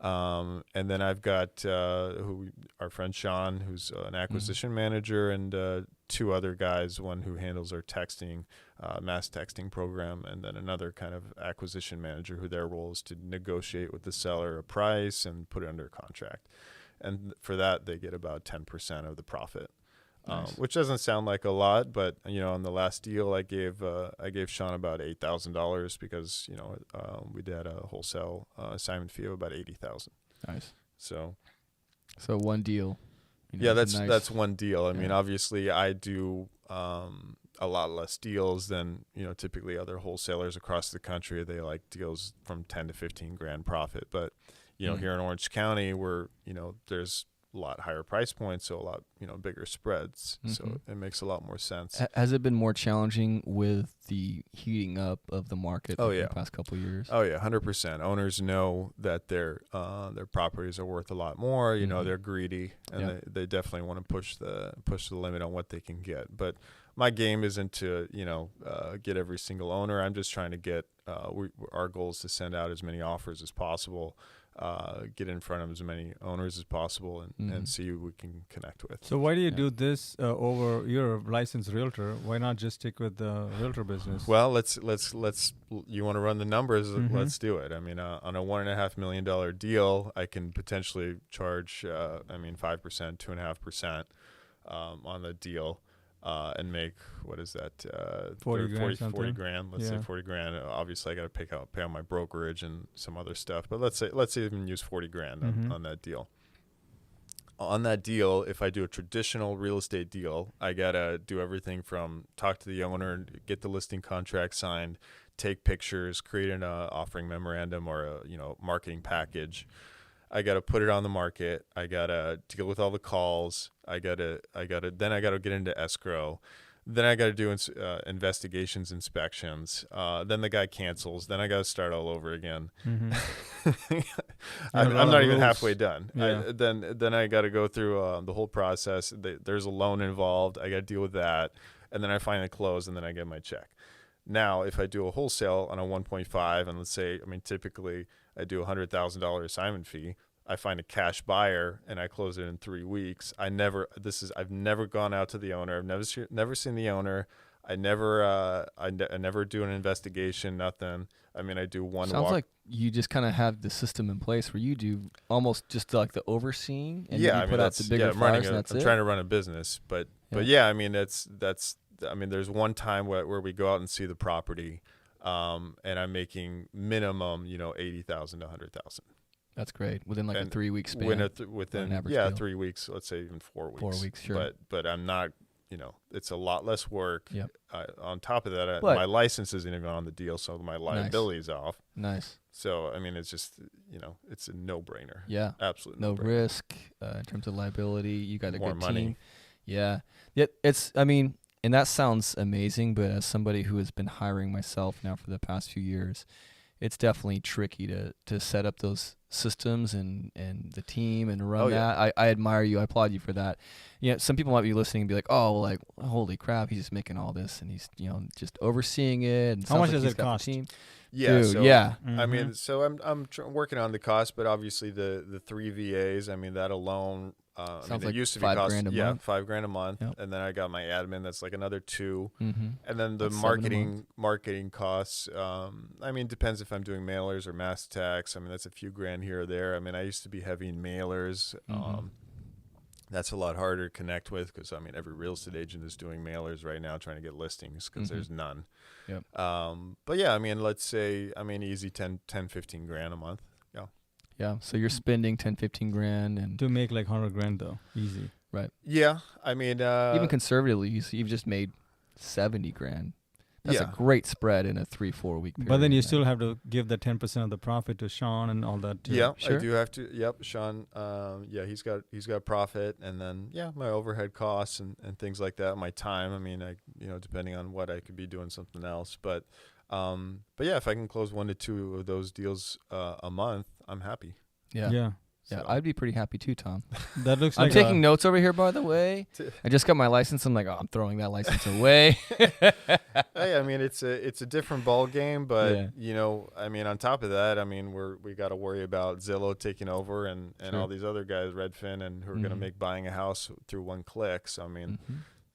And then I've got our friend Sean, who's an acquisition manager, and 2 other guys, one who handles our texting, mass texting program, and then another kind of acquisition manager who their role is to negotiate with the seller a price and put it under contract. And for that, they get about 10% of the profit. Nice. Which doesn't sound like a lot, but on the last deal, I gave Sean about $8,000 because we did a wholesale assignment fee of about $80,000. Nice. So one deal. yeah, is a nice- that's one deal. I mean, Yeah. obviously, I do a lot less deals than typically other wholesalers across the country. They like deals from 10 to 15 grand profit, but here in Orange County, where there's a lot higher price points, so a lot bigger spreads. So Mhm. it makes a lot more sense. Has it been more challenging with the heating up of the market Oh, in yeah. the past couple of years? Oh yeah, 100%. Owners know that their properties are worth a lot more. Mhm. They're greedy, and Yeah. they definitely want to push the limit on what they can get. But my game isn't to get every single owner. I'm just trying to get. Our goal is to send out as many offers as possible, get in front of as many owners as possible, and Mhm. see who we can connect with. So why do you Yeah. do this over you're a licensed realtor? Why not just stick with the realtor business? Well, let's. You want to run the numbers? Mhm. Let's do it. I mean, on a $1.5 million deal, I can potentially charge, 5%, 2.5% on the deal, and make what is that? 40 grand 40 something? grand. Let's say Yeah. 40 grand. Obviously, I got to pay out my brokerage and some other stuff. But let's say even use 40 grand Mhm. on that deal. On that deal, if I do a traditional real estate deal, I gotta do everything from talk to the owner, get the listing contract signed, take pictures, create an offering memorandum or a marketing package. I gotta put it on the market. I gotta deal with all the calls. Then I gotta get into escrow. Then I gotta do investigations, inspections. Then the guy cancels. Then I gotta start all over again. Mhm. I'm a lot not of even rules. halfway done. Yeah. Then I got to go through the whole process. There's a loan involved. I got to deal with that, and then I finally close, and then I get my check. Now, if I do a wholesale on a 1.5, and let's say, I mean, typically I do $100,000 assignment fee, I find a cash buyer and I close it in 3 weeks. I've never gone out to the owner. I've never seen the owner. I never do an investigation, nothing. I mean, I do one Sounds walk. like you just kind of have the system in place where you do almost just like the overseeing, and you put out the bigger fires, and that's I'm it. trying to run a business, but yeah, I mean, that's. I mean, there's one time where we go out and see the property, and I'm making minimum, $80,000 to $100,000. That's great. Within like a 3 week span. Within 3 weeks, let's say even 4 weeks. 4 weeks, sure. But I'm not. It's a lot less work. Yep. On top of that, But- my license isn't even on the deal, so my liability is off. Nice. So I mean, it's just it's a no-brainer. Yeah. Absolutely No no-brainer. risk in terms of liability. You got a More good money. team. Yeah. I mean, and that sounds amazing, but as somebody who has been hiring myself now for the past few years, it's definitely tricky to set up those systems and the team and run that. I admire you. I applaud you for that. Some people might be listening and be like, oh, well, like, holy crap, he's just making all this and he's, just overseeing it. And How much sounds like does he's it got the cost? team. Yeah. Dude, So, yeah. I mean, so I'm working on the cost, but obviously the 3 VAs, I mean, that alone, Sounds it like used to be $5,000 a month. $5,000 a month. Yep. And then I got my admin, that's like another 2. Mm-hmm. And then the That's 7 a month. marketing costs, I mean, depends if I'm doing mailers or mass tax. I mean, that's a few grand here or there. I mean, I used to be heavy in mailers. That's a lot harder to connect with because, I mean, every real estate agent is doing mailers right now trying to get listings because there's none. Yep. But yeah, I mean, let's say, easy 10, 15 grand a month. Yeah. Yeah. So you're spending 10, 15 grand and To make like 100 grand though, easy. right. Yeah. I mean, Even conservatively, you've just made 70 grand. That's Yeah. a great spread in a 3-4 week period. But then you man. still have to give the 10% of the profit to Sean and all that too. yeah, Sure. I do have to. Yep. Sean, he's got profit, and then, my overhead costs and things like that. My time. I mean, depending on what I could be doing something else, but yeah, if I can close 1 to 2 of those deals a month, I'm happy. Yeah. Yeah. Yeah, So- I'd be pretty happy too, Tom. That looks I'm like taking notes over here, by the way. I just got my license. I'm like, oh, I'm throwing that license away. Hey, I mean, it's a different ball game, but Yeah. I mean, on top of that, I mean, we got to worry about Zillow taking over and Sure. all these other guys, Redfin, and who are going to Mhm. make buying a house through one click. So I mean,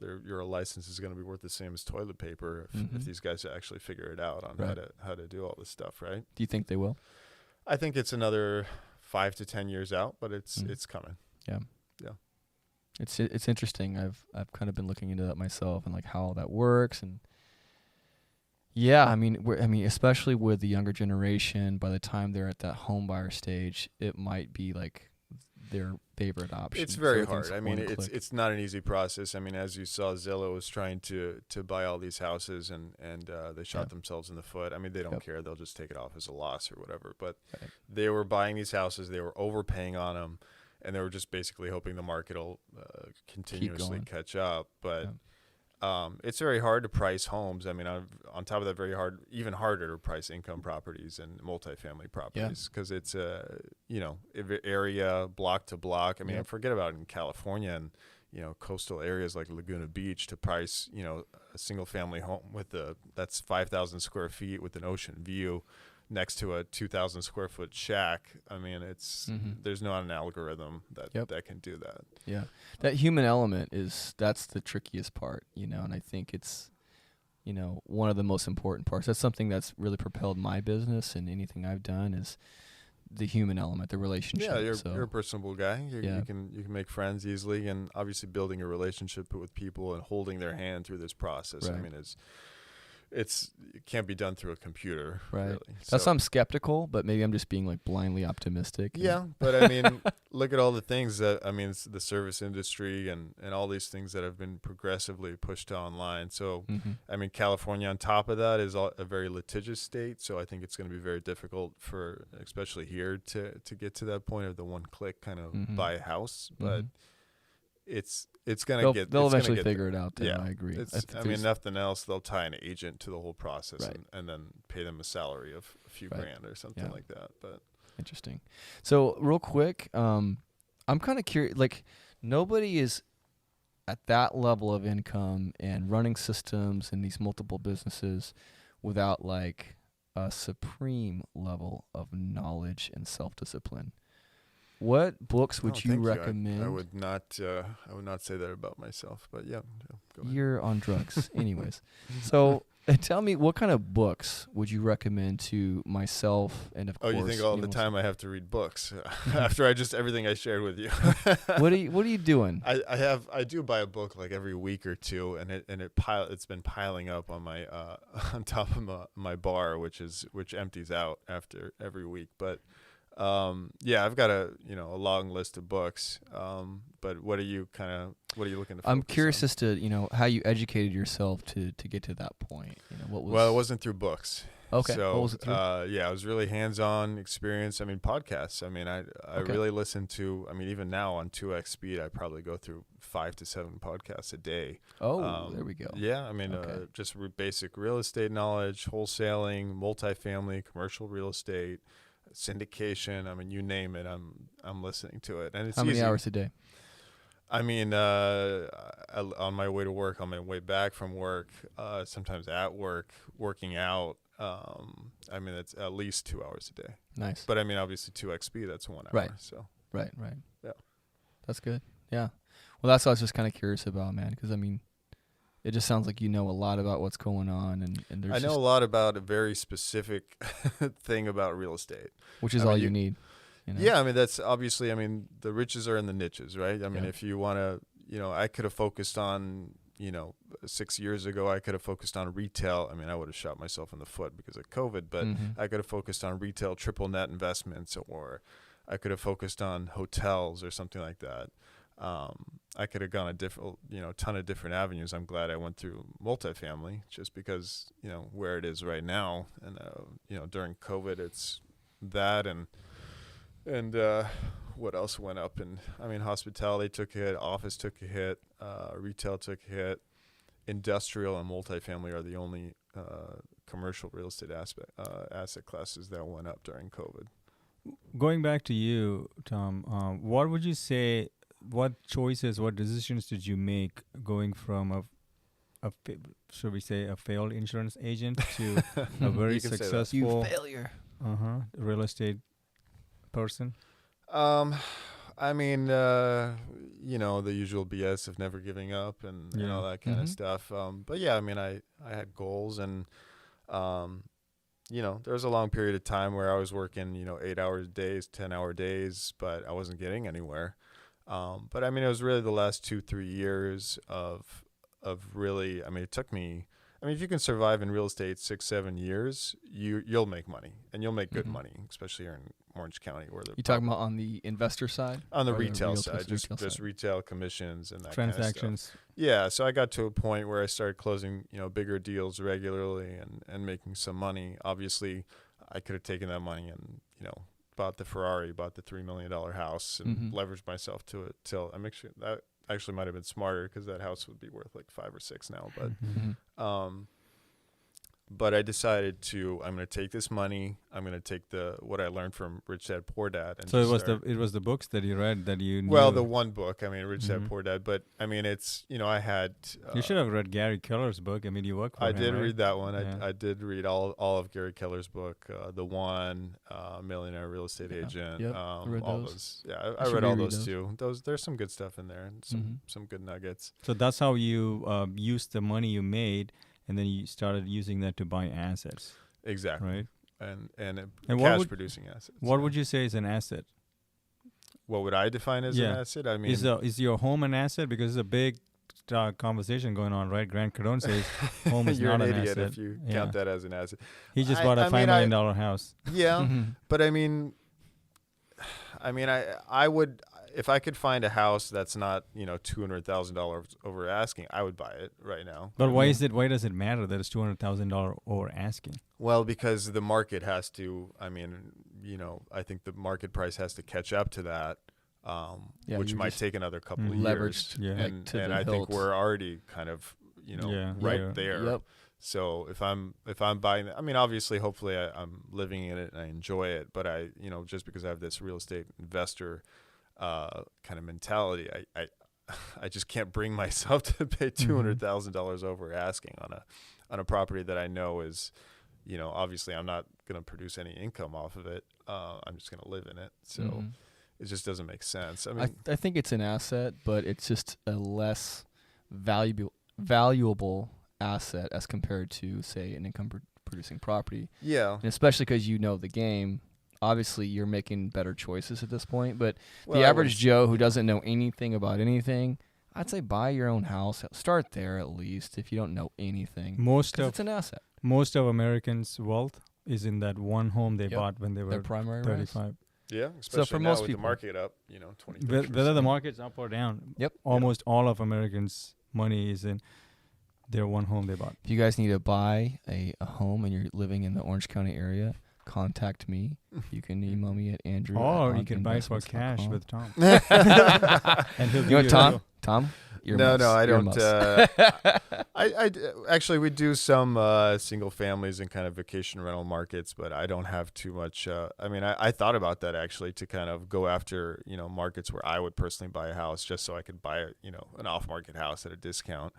Mhm. your license is going to be worth the same as toilet paper if Mhm. these guys actually figure it out on Right. how to do all this stuff, right? Do you think they will? I think it's another 5 to 10 years out, but it's coming. It's interesting. I've kind of been looking into that myself and like how all that works and yeah, I mean, especially with the younger generation, by the time they're at that home buyer stage, it might be like their favorite option. It's So very everything's hard. I mean, one click. it's not an easy process. I mean, as you saw, Zillow was trying to buy all these houses, and they shot Yeah. themselves in the foot. I mean, they don't Yep. care; they'll just take it off as a loss or whatever. But Right. they were buying these houses, they were overpaying on them, and they were just basically hoping the market will continuously going. catch up. But it's very hard to price homes. I mean, on top of that, even harder to price income properties and multifamily properties because it's area block to block. I mean, Yep. forget about in California and coastal areas like Laguna Beach to price a single family home that's 5,000 square feet with an ocean view next to a 2,000 square foot shack. I mean, there's not an algorithm that can do that. Yeah, that human element that's the trickiest part, and I think it's, one of the most important parts. That's something that's really propelled my business and anything I've done is the human element, the relationship. Yeah, you're So, a personable guy. Yeah. You can make friends easily, and obviously building a relationship with people and holding their hand through this process. I Right. mean, it can't be done through a computer. Right. Really. that's So- I'm skeptical, but maybe I'm just being like blindly optimistic. and- Yeah, but I mean, look at all the things it's the service industry and all these things that have been progressively pushed to online. So, Mhm. I mean, California on top of that is a very litigious state. So I think it's going to be very difficult for, especially here, to get to that point of the one click kind of Mhm. buy a house. But Mhm. it's going to They'll get. they'll it's gonna eventually get figure there. it out. Then Yeah, I agree. It's, think I mean, there's- nothing else, they'll tie an agent to the whole process Right. and then pay them a salary of a few Right. grand or something Yeah. like that. But Interesting. So real quick, I'm kind of curious. Like, nobody is at that level of income and running systems and these multiple businesses without like a supreme level of knowledge and self-discipline. What books would Oh, you thank recommend? I would not say that about myself, but yeah, go ahead. You're on drugs, anyways. So tell me, what kind of books would you recommend to myself and of course? You think all the time I have to read books after everything I shared with you? What are you doing? I do buy a book like every week or two, and it's been piling up on my on top of my bar, which empties out after every week. But I've got a long list of books. But what are you looking to? I'm curious on? as to how you educated yourself to get to that point. What was? Well, it wasn't through books. Okay. So, what was it through? it was really hands-on experience. I mean, podcasts. I mean, I Okay. really listen to. I mean, even now on 2x speed, I probably go through 5 to 7 podcasts a day. There we go. Yeah, I mean, Okay. just basic real estate knowledge, wholesaling, multifamily, commercial real estate, syndication. I mean, you name it, I'm listening to it, and it's How many easy. hours a day? I mean, on my way to work, on my way back from work, sometimes at work, working out. I mean, it's at least 2 hours a day. Nice. But I mean, obviously 2xp, that's 1 hour. Right. So Right. Yeah. That's good. Yeah. Well, that's what I was just kind of curious about, man, because I mean, it just sounds like you know a lot about what's going on, and there's I know a lot about a very specific thing about real estate. which is I all mean, you need. Yeah, I mean, that's obviously, I mean, the riches are in the niches, right? I mean, Yeah. if you want to, I could have focused on, 6 years ago, I could have focused on retail. I mean, I would have shot myself in the foot because of COVID, but Mhm. I could have focused on retail triple net investments, or I could have focused on hotels or something like that. I could have gone a different, ton of different avenues. I'm glad I went through multifamily just because, where it is right now. And, during COVID, it's that and what else went up? And I mean, hospitality took a hit, office took a hit, retail took a hit, industrial and multifamily are the only commercial real estate asset classes that went up during COVID. Going back to you, Tom, what would you say? What choices, what decisions did you make going from should we say a failed insurance agent to a very You can say that. successful failure. real estate person? I mean, the usual BS of never giving up and Yeah. all that kind of Mhm. stuff. But yeah, I mean, I had goals, and there was a long period of time where I was working, 8-hour days, 10-hour days, but I wasn't getting anywhere. But I mean, it was really the last 2-3 years of really. I mean, it took me. I mean, if you can survive in real estate 6-7 years, you'll make money, and you'll make good Mhm. money, especially here in Orange County, where You talking about on the investor side? on the Or retail side, retail just side? retail commissions and that kind of stuff. Transactions. Yeah, so I got to a point where I started closing, bigger deals regularly and making some money. Obviously, I could have taken that money and, bought the Ferrari, bought the $3 million house, and Mhm. leveraged myself to it till I make sure that actually might have been smarter because that house would be worth like 5 or 6 now. But Mhm. but I decided I'm going to take this money. I'm going to take what I learned from Rich Dad Poor Dad. And So it just was the books that you read that you knew. well, the one book. I mean, Rich Dad Mhm. Poor Dad. But I mean, it's I had. You should have read Gary Keller's book. I mean, you work for I him, did right? read that one. Yeah. I did read all of Gary Keller's book, The One, Millionaire Real Estate Yeah. Agent. Yep, I read all those. Yeah, I should read all reread those too. There's some good stuff in there, and Mhm. some good nuggets. So that's how you used the money you made, and then you started using that to buy assets, Exactly. right? And And what cash would- producing assets. What yeah. would you say is an asset? What would I define as Yeah. an asset? I mean, Is your home an asset? Because it's a big conversation going on, right? Grant Cardone says home is you're not an an idiot asset. if you Yeah. count that as an asset. He just I- bought a I $5 mean, million house. Yeah. Mhm. But I mean, I would, if I could find a house that's not $200,000 over asking, I would buy it right now. But I why mean, why does it matter that it's $200,000 over asking? Well, because the market has to. I mean, I think the market price has to catch up to that, Yeah, which you're might just take another couple of leveraged, years. Yeah. like, And to and the I think hilt. we're already kind of Yeah. right Yeah. there. Yep. So if I'm buying, I mean, obviously, hopefully, I'm living in it and I enjoy it. But I, just because I have this real estate investor kind of mentality, I just can't bring myself to pay $200,000 over asking on a property that I know is, obviously I'm not going to produce any income off of it. I'm just going to live in it. So it just doesn't make sense. I mean, I think it's an asset, but it's just a less valuable asset as compared to, say, an income producing property. Yeah. And especially because you know the game. Obviously, you're making better choices at this point. But Well, the average Joe who doesn't know anything about anything, I'd say buy your own house. Start there at least if you don't know anything. It's an asset. Most of Americans' wealth is in that one home they Yep. bought when they Their were primary 35. Yeah, especially for now most with people- the market up, 20. Whether the market's up or down, Yep. almost all of Americans' money is in their one home they bought. If you guys need to buy a home and you're living in the Orange County area, contact me. You can email me at Andrew. Or you can buy it for cash with Tom. And he'll give You know what, a Tom? deal. Tom? No, I don't. Earmuffs. Actually, we do some single families and kind of vacation rental markets, but I don't have too much. I thought about that actually to kind of go after, markets where I would personally buy a house just so I could buy, an off-market house at a discount.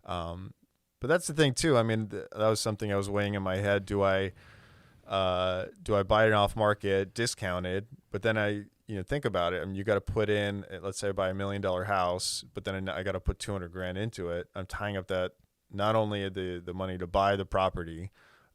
But that's the thing too. I mean, that was something I was weighing in my head. Do I buy an off-market discounted? But then I think about it. I mean, you got to put in, let's say I buy $1 million house, but then I got to put $200,000 into it. I'm tying up that not only the money to buy the property,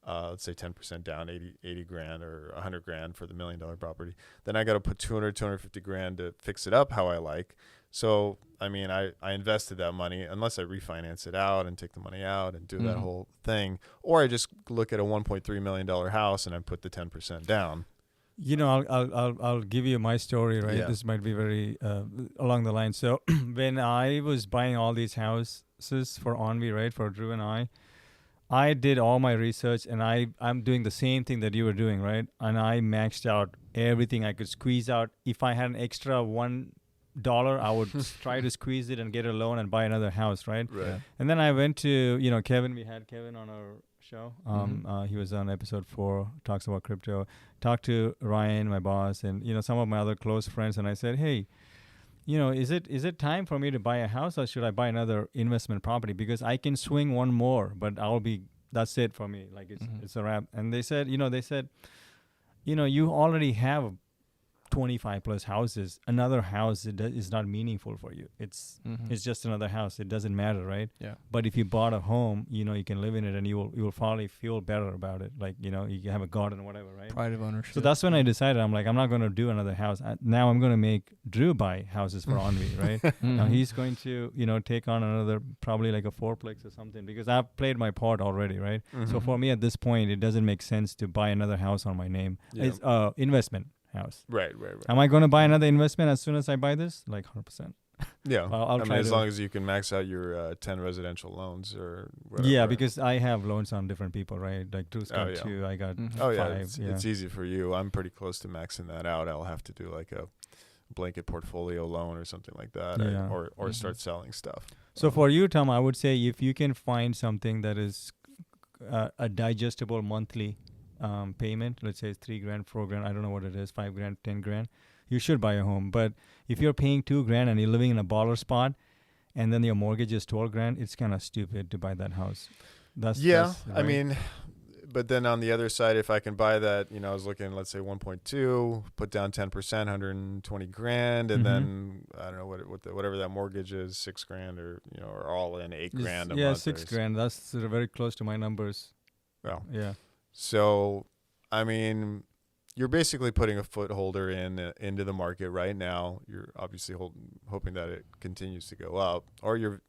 let's say 10% down, 80 grand or 100 grand for the $1 million property. Then I got to put 250 grand to fix it up how I like. So, I mean, I invested that money unless I refinance it out and take the money out and do that whole thing. Or I just look at a $1.3 million house and I put the 10% down. I'll give you my story, right? Yeah. This might be very along the line. So when I was buying all these houses for Envy, right, for Drew and I did all my research and I'm doing the same thing that you were doing, right? And I maxed out everything I could squeeze out. If I had an extra $1, I would try to squeeze it and get a loan and buy another house, right? Right. And then I went to, Kevin. We had Kevin on our show. He was on episode 4, talks about crypto. Talked to Ryan, my boss, and some of my other close friends. And I said, hey, is it time for me to buy a house or should I buy another investment property? Because I can swing one more, but that's it for me. Like it's a wrap. And they said, you already have 25 plus houses. Another house is not meaningful for you. It's just another house. It doesn't matter, right? Yeah. But if you bought a home, you can live in it and you will probably feel better about it. Like you can have a garden or whatever, right? Pride of ownership. So that's when I decided I'm not going to do another house. Now I'm going to make Drew buy houses for Envy, right? Now he's going to take on another probably like a 4-plex or something because I've played my part already, right? So for me at this point, it doesn't make sense to buy another house on my name. Yeah. It's investment house. Right. Am I going to buy another investment as soon as I buy this? Like 100%. Yeah. I'll try as to- long as you can max out your 10 residential loans or whatever. Yeah, because I have loans on different people, right? Like Drew's got 2, I got 5. Oh, yeah. It's easy for you. I'm pretty close to maxing that out. I'll have to do like a blanket portfolio loan or something like that Yeah. or start selling stuff. So for you, Tom, I would say if you can find something that is a digestible monthly payment, let's say it's $3,000, $4,000, I don't know what it is, $5,000, $10,000, you should buy a home. But if you're paying $2,000 and you're living in a baller spot, and then your mortgage is $12,000, it's kind of stupid to buy that house. That's I right? mean, but then on the other side, if I can buy that, I was looking, let's say 1.2, put down 10%, 120 grand, and then I don't know whatever that mortgage is, $6,000 or all in $8,000 a yeah, month. $6,000. That's sort of very close to my numbers. Well, Yeah. so I mean, you're basically putting a footholder into the market right now. You're obviously hoping that it continues to go up, or you're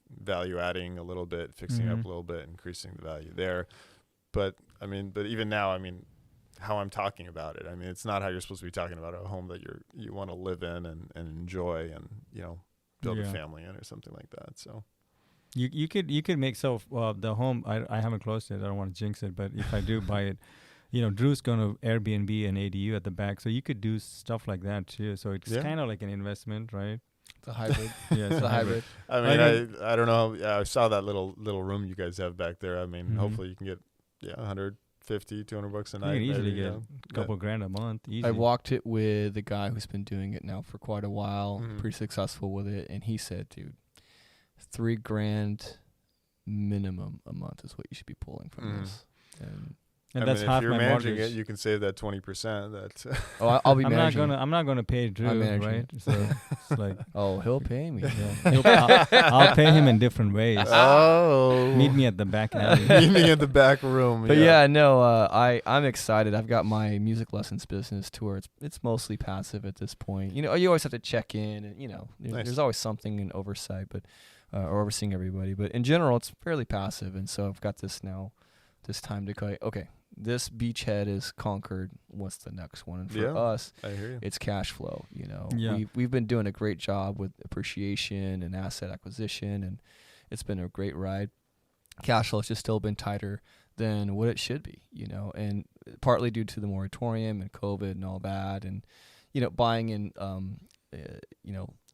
value adding a little bit, fixing up a little bit, increasing the value there. But even now, how I'm talking about it, it's not how you're supposed to be talking about a home that you want to live in and enjoy and build a family in or something like that. So You could make the home. I haven't closed it. I don't want to jinx it, but if I do buy it, Drew's going to Airbnb and ADU at the back, so you could do stuff like that too. So it's kind of like an investment, right? It's a hybrid. Yeah, It's a hybrid. I don't know. Yeah, I saw that little room you guys have back there. Hopefully you can get $150, $200 a night. You can easily maybe, get a couple grand a month. Easy. I walked it with a guy who's been doing it now for quite a while, Mhm. pretty successful with it, and he said, dude, $3,000 minimum a month is what you should be pulling from Mhm. this. And And I that's mean, half if you're my managing mortgage. it, you can save that 20%. That I'll be I'm not managing. gonna. I'm not gonna pay Drew, managing right? it. So it's like, Oh, he'll pay me. I'll pay him in different ways. oh, Meet me at the back alley. Meet me in the back room. But yeah, no, I'm excited. I've got my music lessons business to where it's mostly passive at this point. You know, you always have to check in, and Nice. there's always something in oversight, but or overseeing everybody. But in general, it's fairly passive, and so I've got this time to go. Okay, this beachhead is conquered. What's the next one? And for Yeah. us, I hear you. it's cash flow. You know, Yeah. we've been doing a great job with appreciation and asset acquisition, and it's been a great ride. Cash flow has just still been tighter than what it should be, and partly due to the moratorium and COVID and all that, and buying in,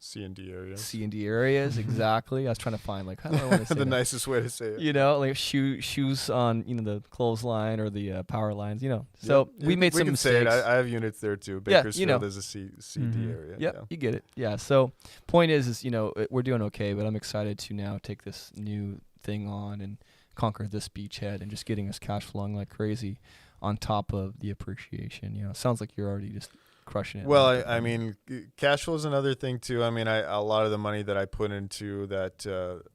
C&D area. C&D areas. Exactly. I was trying to find how do I want to say The that? nicest way to say it. Like shoes on the clothesline or the power lines. So Yeah, we made some can mistakes. say it. I have units there too. Yeah, Bakersfield is a C&D Mhm. area. Yep, Yeah. you get it. Yeah. So point is we're doing okay, but I'm excited to now take this new thing on and conquer this beachhead and just getting us cash flowing like crazy on top of the appreciation. It sounds like you're already just crushing it. Well, I mean, cash flow is another thing too. I mean, a lot of the money that I put into that.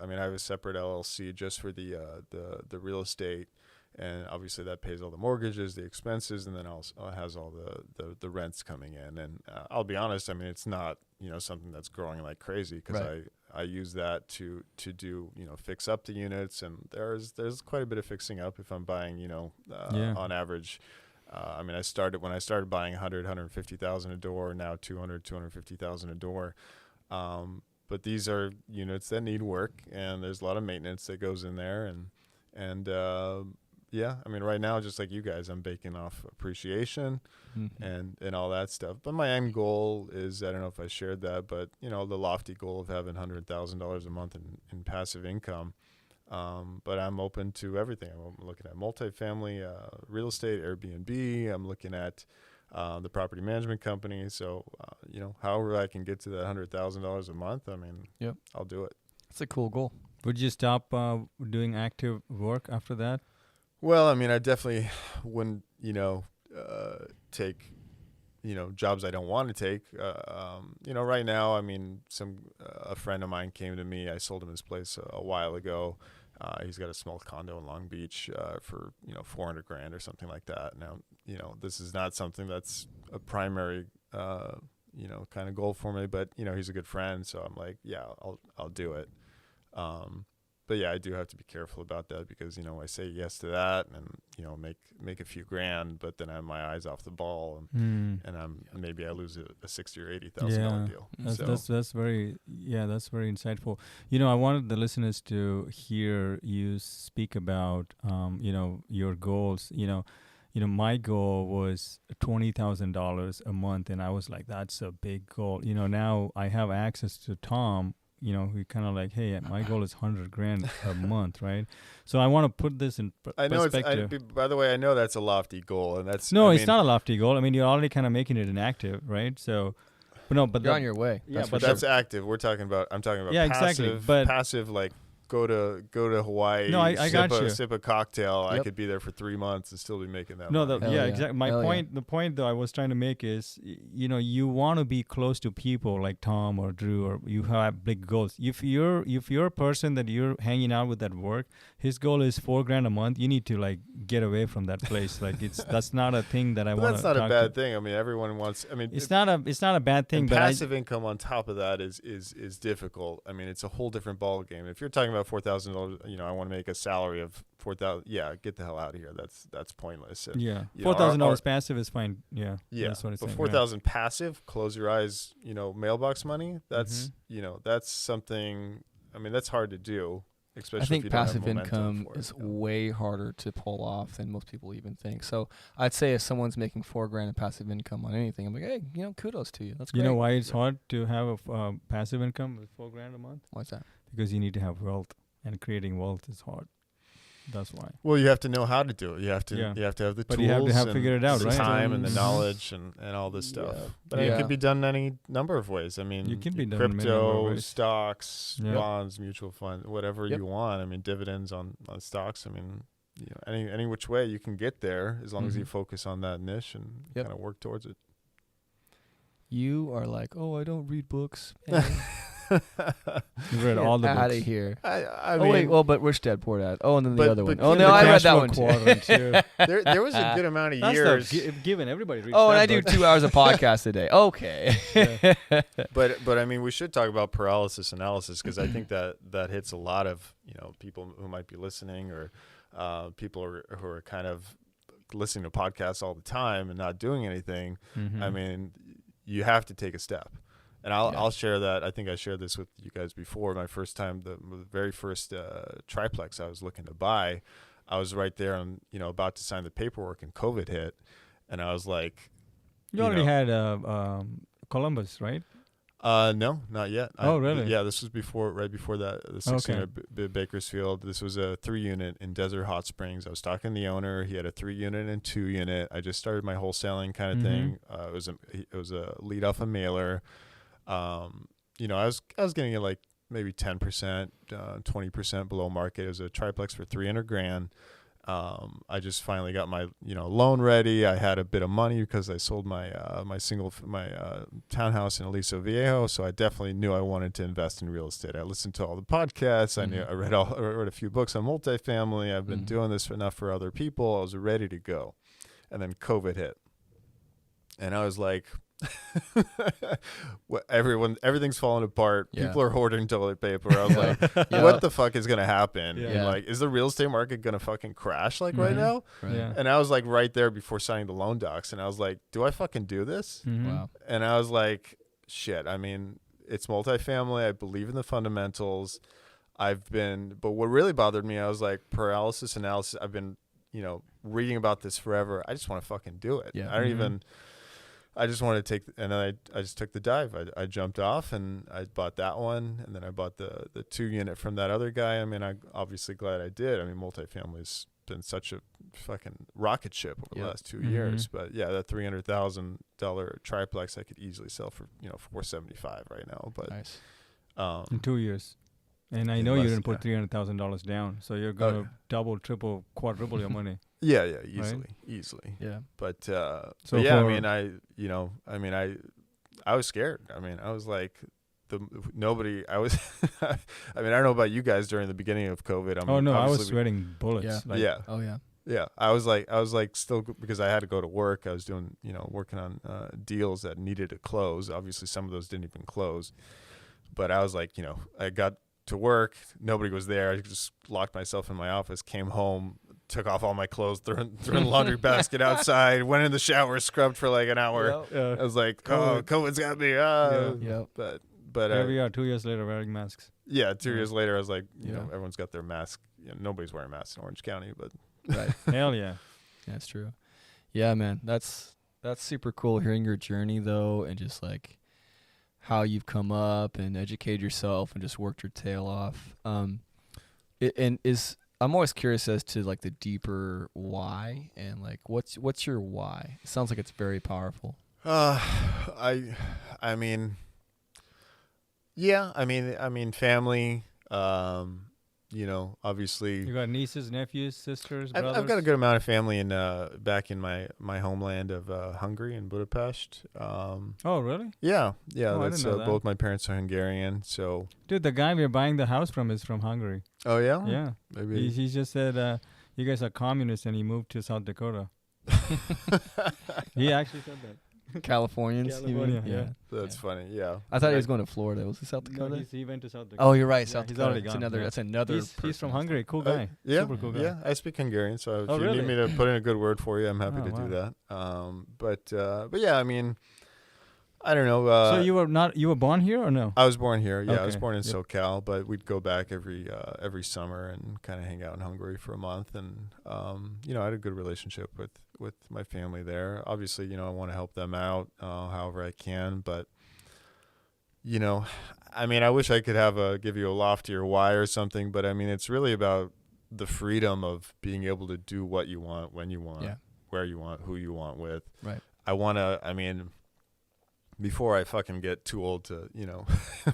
I mean, I have a separate LLC just for the real estate, and obviously that pays all the mortgages, the expenses, and then also has all the rents coming in. And I'll be honest, I mean, it's not something that's growing like crazy because Right. I use that to do fix up the units, and there's quite a bit of fixing up if I'm buying on average. I mean, when I started buying 150,000 a door, now 250,000 a door. But these are units that need work, and there's a lot of maintenance that goes in there. And yeah, I mean, right now, just like you guys, I'm baking off appreciation Mhm. and all that stuff. But my end goal is, I don't know if I shared that, but the lofty goal of having $100,000 a month in passive income. But I'm open to everything. I'm looking at multifamily, real estate, Airbnb. I'm looking at the property management company. So, however I can get to that $100,000 a month, I mean, Yep. I'll do it. That's a cool goal. Would you stop doing active work after that? Well, I mean, I definitely wouldn't, take, jobs I don't want to take. Right now, I mean, a friend of mine came to me. I sold him his place a while ago. He's got a small condo in Long Beach for $400,000 or something like that. Now, this is not something that's a primary kind of goal for me, but he's a good friend, so I'm like, yeah, I'll do it. But yeah, I do have to be careful about that because I say yes to that and make a few grand, but then I have my eyes off the ball and maybe I lose a $60,000 or $80,000 deal. That's very insightful. I wanted the listeners to hear you speak about your goals. My goal was $20,000 a month, and I was like, that's a big goal. Now I have access to Tom. We kind of like, hey, my goal is $100,000 a month, right? So I want to put this in perspective. By the way, I know that's a lofty goal, and that's it's not a lofty goal. I mean, you're already kind of making it inactive, right? So, but You're on your way. Yeah, That's but for that's sure. active. I'm talking about Yeah, passive, exactly, but- passive like go to Hawaii. No, I got you. Sip a cocktail. I Yep. could be there for 3 months and still be making that. No, money. Hell yeah. exactly. My Hell yeah. point, the point though I was trying to make is, you want to be close to people like Tom or Drew, or you have big goals. If you're a person that you're hanging out with at work, his goal is $4,000 a month. You need to like get away from that place. Like that's not a thing that I But want. that's not a bad thing. I mean, everyone wants. I mean, It's not a bad thing, and but passive income on top of that is difficult. I mean, it's a whole different ball game. If you're talking about $4,000, I want to make a salary of $4,000. Yeah, get the hell out of here. That's pointless. And, yeah, you know, $4,000 passive is fine. Yeah, yeah, that's what it's but saying. 4,000 passive, close your eyes, mailbox money. That's that's something. I mean, that's hard to do, especially I if think you don't have passive momentum income for it, is way harder to pull off than most people even think. So I'd say if someone's making $4,000 in passive income on anything, I'm like, hey, kudos to you. That's great. You know why it's hard to have a passive income with $4,000 a month? Why's that? Because you need to have wealth, and creating wealth is hard. That's why. Well, you have to know how to do it. You have to Yeah. you have to have the But tools, you have to have and figured it out, the right? time and the Systems. knowledge and all this stuff. Yeah. But it Yeah. could be done any number of ways. I mean, You can be done in many number of crypto, ways. stocks, Yeah. bonds, mutual fund, whatever Yep. you want. I mean, dividends on stocks. I mean, any which way you can get there, as long as you Mhm. focus on that niche and Yep. kind of work towards it. You are like, oh, I don't read books. Man. You read all the Out books. of here. I Oh mean, wait, well, but Rich Dad Poor Dad. Oh, and then the But- other but one. Oh give no, the I read cash that flow one too. quadrant, too. there was a good amount of That's years. given. Everybody reads Oh, and that I do book. 2 hours of podcast a day. Okay. But I mean, we should talk about paralysis analysis, because I think that hits a lot of people who might be listening, or people who are kind of listening to podcasts all the time and not doing anything. Mhm. I mean, you have to take a step. And I'll Yeah. I'll share that. I think I shared this with you guys before. My first time, the very first triplex I was looking to buy, I was right there and about to sign the paperwork, and COVID hit, and I was like, You already had Columbus, right? No, not yet. Oh, really? Yeah, this was right before that. The 16 Bakersfield. This was a 3-unit in Desert Hot Springs. I was talking to the owner. He had a 3-unit and 2-unit. I just started my wholesaling kind of thing. It was a lead off a mailer. I was getting it like maybe 10%, 20% below market. It was a triplex for $300,000. I just finally got my loan ready. I had a bit of money because I sold my townhouse in Aliso Viejo, so I definitely knew I wanted to invest in real estate. I listened to all the podcasts. I read a few books on multifamily. I've been doing this enough for other people. I was ready to go, and then COVID hit, and I was like, everything's falling apart. Yeah. People are hoarding toilet paper. I was like, what the fuck is gonna happen? Yeah. And like, is the real estate market gonna fucking crash right Mhm. now? Right. Yeah. And I was like right there before signing the loan docs, and I was like, do I fucking do this? Mhm. Wow. And I was like, shit. I mean, it's multifamily. I believe in the fundamentals. But what really bothered me, I was like, paralysis analysis. I've been reading about this forever. I just want to fucking do it. Yeah. I don't Mhm. even. I just wanted to take, and then I just took the dive. I jumped off, and I bought that one, and then I bought the 2-unit from that other guy. I mean, I'm obviously glad I did. I mean, multifamily's been such a fucking rocket ship over the last 2 Mhm. years. But yeah, that $300,000 triplex I could easily sell for $475 right now. But Nice. In 2 years. And I In know you less- didn't put yeah. $300,000 down, so you're gonna double, triple, quadruple your money. yeah, easily. Yeah. But So yeah, I for- mean, I was scared. I mean, I was like, nobody. I was. I mean, I don't know about you guys during the beginning of COVID. I mean, Oh no, I was obviously sweating bullets. Yeah. Like, yeah, Oh yeah. yeah. I was like still, because I had to go to work. I was doing, working on deals that needed to close. Obviously, some of those didn't even close. But I was like, I got to work. Nobody was there. I just locked myself in my office. Came home. Took off all my clothes, threw in the laundry basket outside, went in the shower, scrubbed for like an hour. I was like, oh, COVID's got me. Yep. But Here we are 2 years later wearing masks. yeah, 2 years later, I was like, Yeah. everyone's got their mask. Nobody's wearing masks in Orange County, but Right. Hell yeah. That's true. Yeah, man. That's super cool hearing your journey though, and just like how you've come up and educated yourself and just worked your tail off. I'm always curious as to like the deeper why, and like what's your why? It sounds like it's very powerful. I mean, yeah, I mean, family. Obviously, You got nieces, nephews, sisters, I've brothers? got a good amount of family in back in my homeland of Hungary, in Budapest. Oh, really? Yeah, Oh, I that's didn't know that. both my parents are Hungarian. So, Dude, the guy we're buying the house from is from Hungary. oh yeah, Yeah. maybe. He just said, you guys are communists, and he moved to South Dakota. He actually said that. Californians. you mean? California, yeah. That's funny. Yeah, I thought he was going to Florida. Was he South No, Dakota? he went to South Dakota. Oh, you're right. Yeah, South he's Dakota. already That's gone, another. yeah. That's another. He's from person. Hungary. Cool guy. Yeah, Super cool guy. yeah. I speak Hungarian, so if Oh, you really? need me to put in a good word for you, I'm happy Oh, to do wow. that. But yeah, I mean, I don't know. So you were born here or no? I was born here. Yeah, I was Okay, born in yep. SoCal, but we'd go back every summer and kind of hang out in Hungary for a month. And I had a good relationship with my family there. Obviously, I want to help them out however I can. But I mean, I wish I could give you a loftier why or something. But I mean, it's really about the freedom of being able to do what you want, when you want, Yeah. where you want, who you want with. Right. I mean, before I fucking get too old to, Yeah,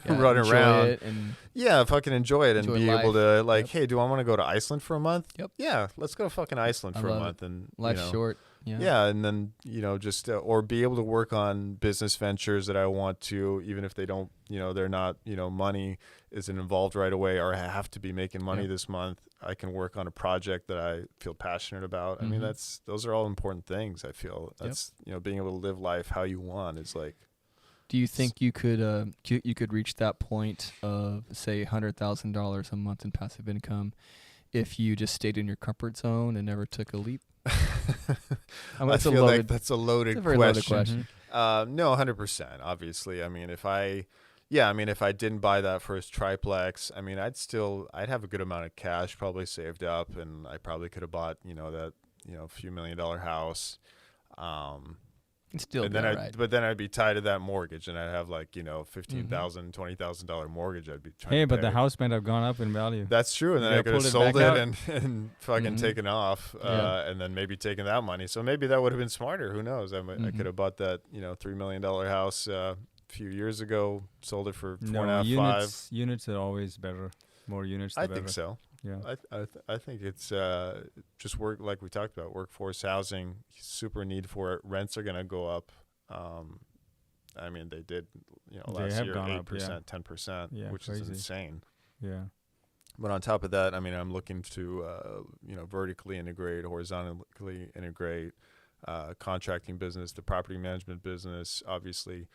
run enjoy around. it and Yeah, fucking enjoy it and Enjoy be able life. to like, Yep. hey, do I want to go to Iceland for a month? Yep. Yeah, let's go to fucking Iceland I for a love it. month and life's short. Yeah. Yeah, and then just or be able to work on business ventures that I want to, even if they don't, they're not, money isn't involved right away, or I have to be making money Yep. this month. I can work on a project that I feel passionate about. I mean, Mhm. those are all important things. I feel that's being able to live life how you want is like. Do you think you could reach that point of, say, $100,000 a month in passive income if you just stayed in your comfort zone and never took a leap? I that's feel like that's a loaded it's a very loaded question. question. No, 100%. Obviously, I mean, if I didn't buy that first triplex, I mean, I'd have a good amount of cash probably saved up, and I probably could have bought, that, few $1 million house. It's still And good, then right? but then I'd be tied to that mortgage, and I'd have like $15,000, $20,000 mortgage. I'd be trying. Hey, to but pay. the house might have gone up in value. That's true, and then You I gotta could have pull it sold back it out. and fucking taken off, Yeah. and then maybe taken that money. So maybe that would have been smarter. Who knows? I could have bought that $3 million house a few years ago, sold it for 4.5, 5. Units are always better. More units, the I better. think so. Yeah. I think it's just work like we talked about, workforce housing, super need for it. Rents are gonna go up. I mean, they did, last have year, gone up, 8%, 10%, Yeah, which crazy. is insane. Yeah. But on top of that, I mean, I'm looking to, vertically integrate, horizontally integrate, contracting business, the property management business, obviously.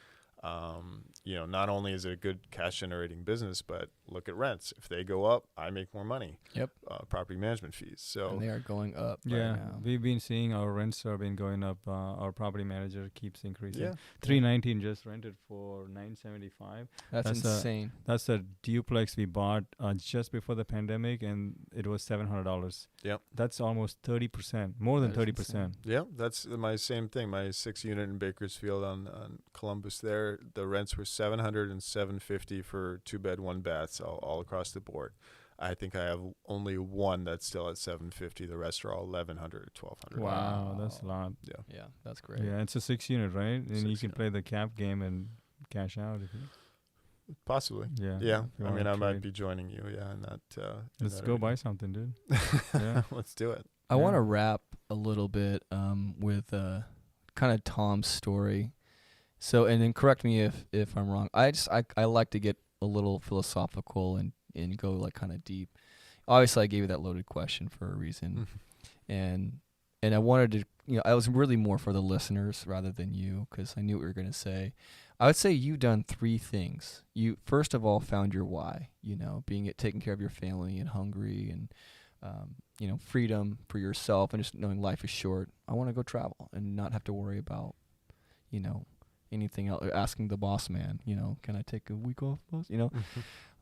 Not only is it a good cash generating business, but look at rents. If they go up, I make more money. Yep. Property management fees. So And they are going up Yeah, right now. we've been seeing our rents have been going up. Our property manager keeps increasing. yeah, 319 just rented for 975. That's That's insane. That's a duplex we bought just before the pandemic, and it was $700. Yep. That's almost 30%, more than That is 30%. yeah, that's my same thing. My 6-unit in Bakersfield on Columbus. There, the rents were $700 and $750 for 2-bed, 1-bath, all across the board. I think I have only one that's still at $750. The rest are all $1,100, $1,200. Wow, that's a lot. Yeah. Yeah, that's great. Yeah, it's a 6-unit, right? And you 6 can unit. play the cap game and cash out if you. Possibly. Yeah. Yeah. if you I wanna mean, I might trade. be joining you. Yeah. In that. Let's go buy something, dude. Yeah. Let's do it. I Yeah. want to wrap a little bit with kind of Tom's story. So, and then correct me if I'm wrong. I like to get a little philosophical and go like kind of deep. Obviously, I gave you that loaded question for a reason, and I wanted to, I was really more for the listeners rather than you, because I knew what you were going to say. I would say you've done 3 things. You first of all found your why, being taking care of your family and hungry and freedom for yourself and just knowing life is short. I want to go travel and not have to worry about, anything else. Asking the boss man, can I take a week off, boss?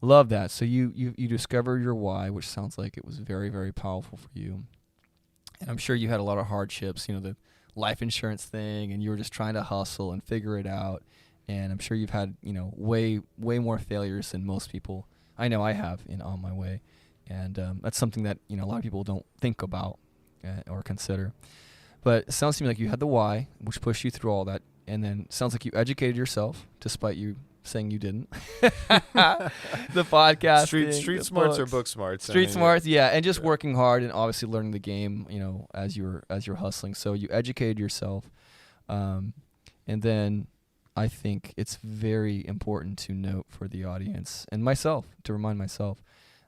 Love that. So you discovered your why, which sounds like it was very, very powerful for you. And I'm sure you had a lot of hardships, the life insurance thing, and you were just trying to hustle and figure it out. And I'm sure you've had, way, way more failures than most people. I know I have on my way. And that's something that, a lot of people don't think about or consider. But it sounds to me like you had the why, which pushed you through all that. And then it sounds like you educated yourself, despite you saying you didn't. The podcast, Street smarts or book smarts. Street smarts, yeah, and just working hard and obviously learning the game, as you're hustling. So you educated yourself, and then I think it's very important to note for the audience and myself to remind myself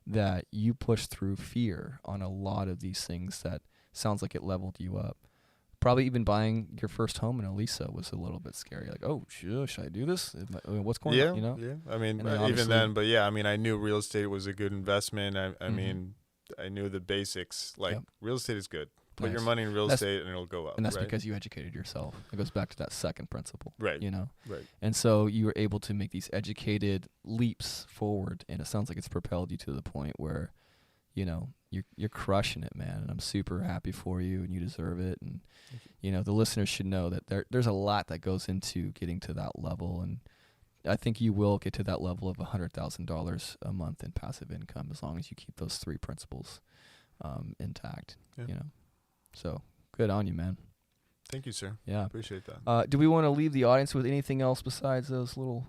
that you pushed through fear on a lot of these things that sounds like it leveled you up. Probably even buying your first home in Elisa was a little bit scary. Like, oh, should I do this? What's going on? Yeah. I mean, And then even obviously- then, but yeah, I mean, I knew real estate was a good investment. I mean, I knew the basics. Like, Yep. real estate is good. Put your Nice. money in real That's- estate and it'll go up. And that's right? because you educated yourself. It goes back to that second principle. Right. Right. Right. And so you were able to make these educated leaps forward, and it sounds like it's propelled you to the point where, you're crushing it, man. And I'm super happy for you, and you deserve it. And the listeners should know that there's a lot that goes into getting to that level, and I think you will get to that level of $100,000 a month in passive income as long as you keep those 3 principles. intact. Yeah. You know, so good on you, man. Thank you, sir. Yeah. Appreciate that. Do we want to leave the audience with anything else besides those little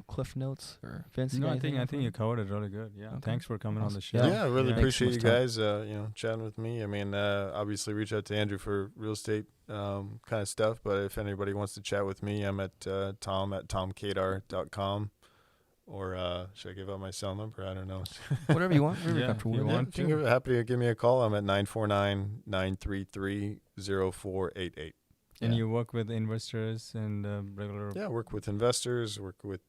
cliff notes, or Vince? you No, got I anything think else you covered it really good. Yeah. Okay. Thanks for coming on the show. Awesome. Yeah, I really Thanks appreciate so you much, Tom. guys, chatting with me. I mean, obviously reach out to Andrew for real estate kind of stuff, but if anybody wants to chat with me, I'm at tom@tomkadar.com, or should I give out my cell number? I don't know. Whatever you want. Whatever Yeah, you're comfortable you with. want Yeah, happy to give me a call. I'm at 949-933-0488. And Yeah. you work with investors and regular. Yeah, work with investors, work with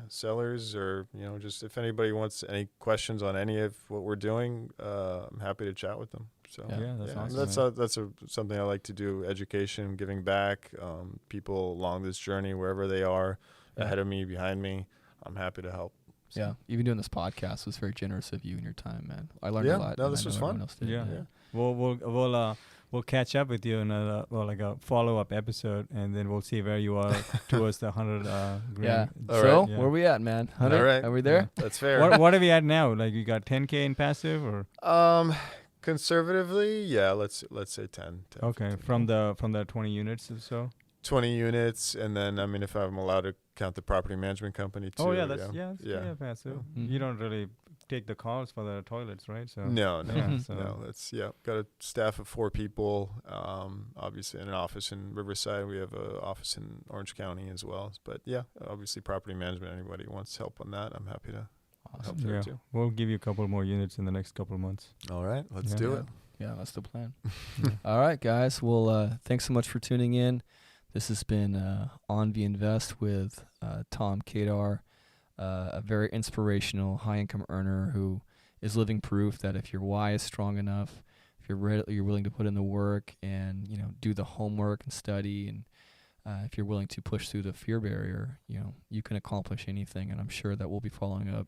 sellers, or just if anybody wants any questions on any of what we're doing, I'm happy to chat with them. So Yeah, that's awesome, That's something I like to do: education, giving back, people along this journey wherever they are, Yeah. ahead of me, behind me. I'm happy to help. So. Yeah, even doing this podcast was very generous of you and your time, man. I learned Yeah, a lot. no, and this I know was everyone fun. else did. Yeah. Yeah. We'll catch up with you in a follow-up episode, and then we'll see where you are towards the 100 Yeah. grand. All So right. where are we at, man? 100? All right. Are we there? That's fair. What are we at now? Like you got 10K in passive, or Conservatively, yeah, let's say 10. okay, 15. from the 20 units or so. 20 units, and then I mean, if I'm allowed to count the property management company too. Oh yeah, that's passive. Mhm. You don't really take the calls for the toilets, right? So No, Yeah, so- no. That's got a staff of 4 people. Obviously, in an office in Riverside, we have an office in Orange County as well. But yeah, obviously, property management. Anybody wants help on that, I'm happy to help Awesome. there yeah, too. we'll give you a couple more units in the next couple of months. All right, let's Yeah. do Yeah. it. Yeah, that's the plan. Yeah. All right, guys. Well, thanks so much for tuning in. This has been On the Invest with Tom Kadar, a very inspirational high-income earner who is living proof that if your why is strong enough, if you're willing to put in the work and do the homework and study, and if you're willing to push through the fear barrier, you can accomplish anything. And I'm sure that we'll be following up,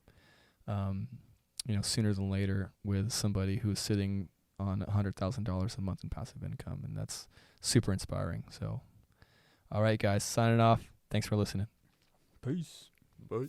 sooner than later with somebody who's sitting on $100,000 a month in passive income, and that's super inspiring. So. All right, guys, signing off. Thanks for listening. Peace. Bye.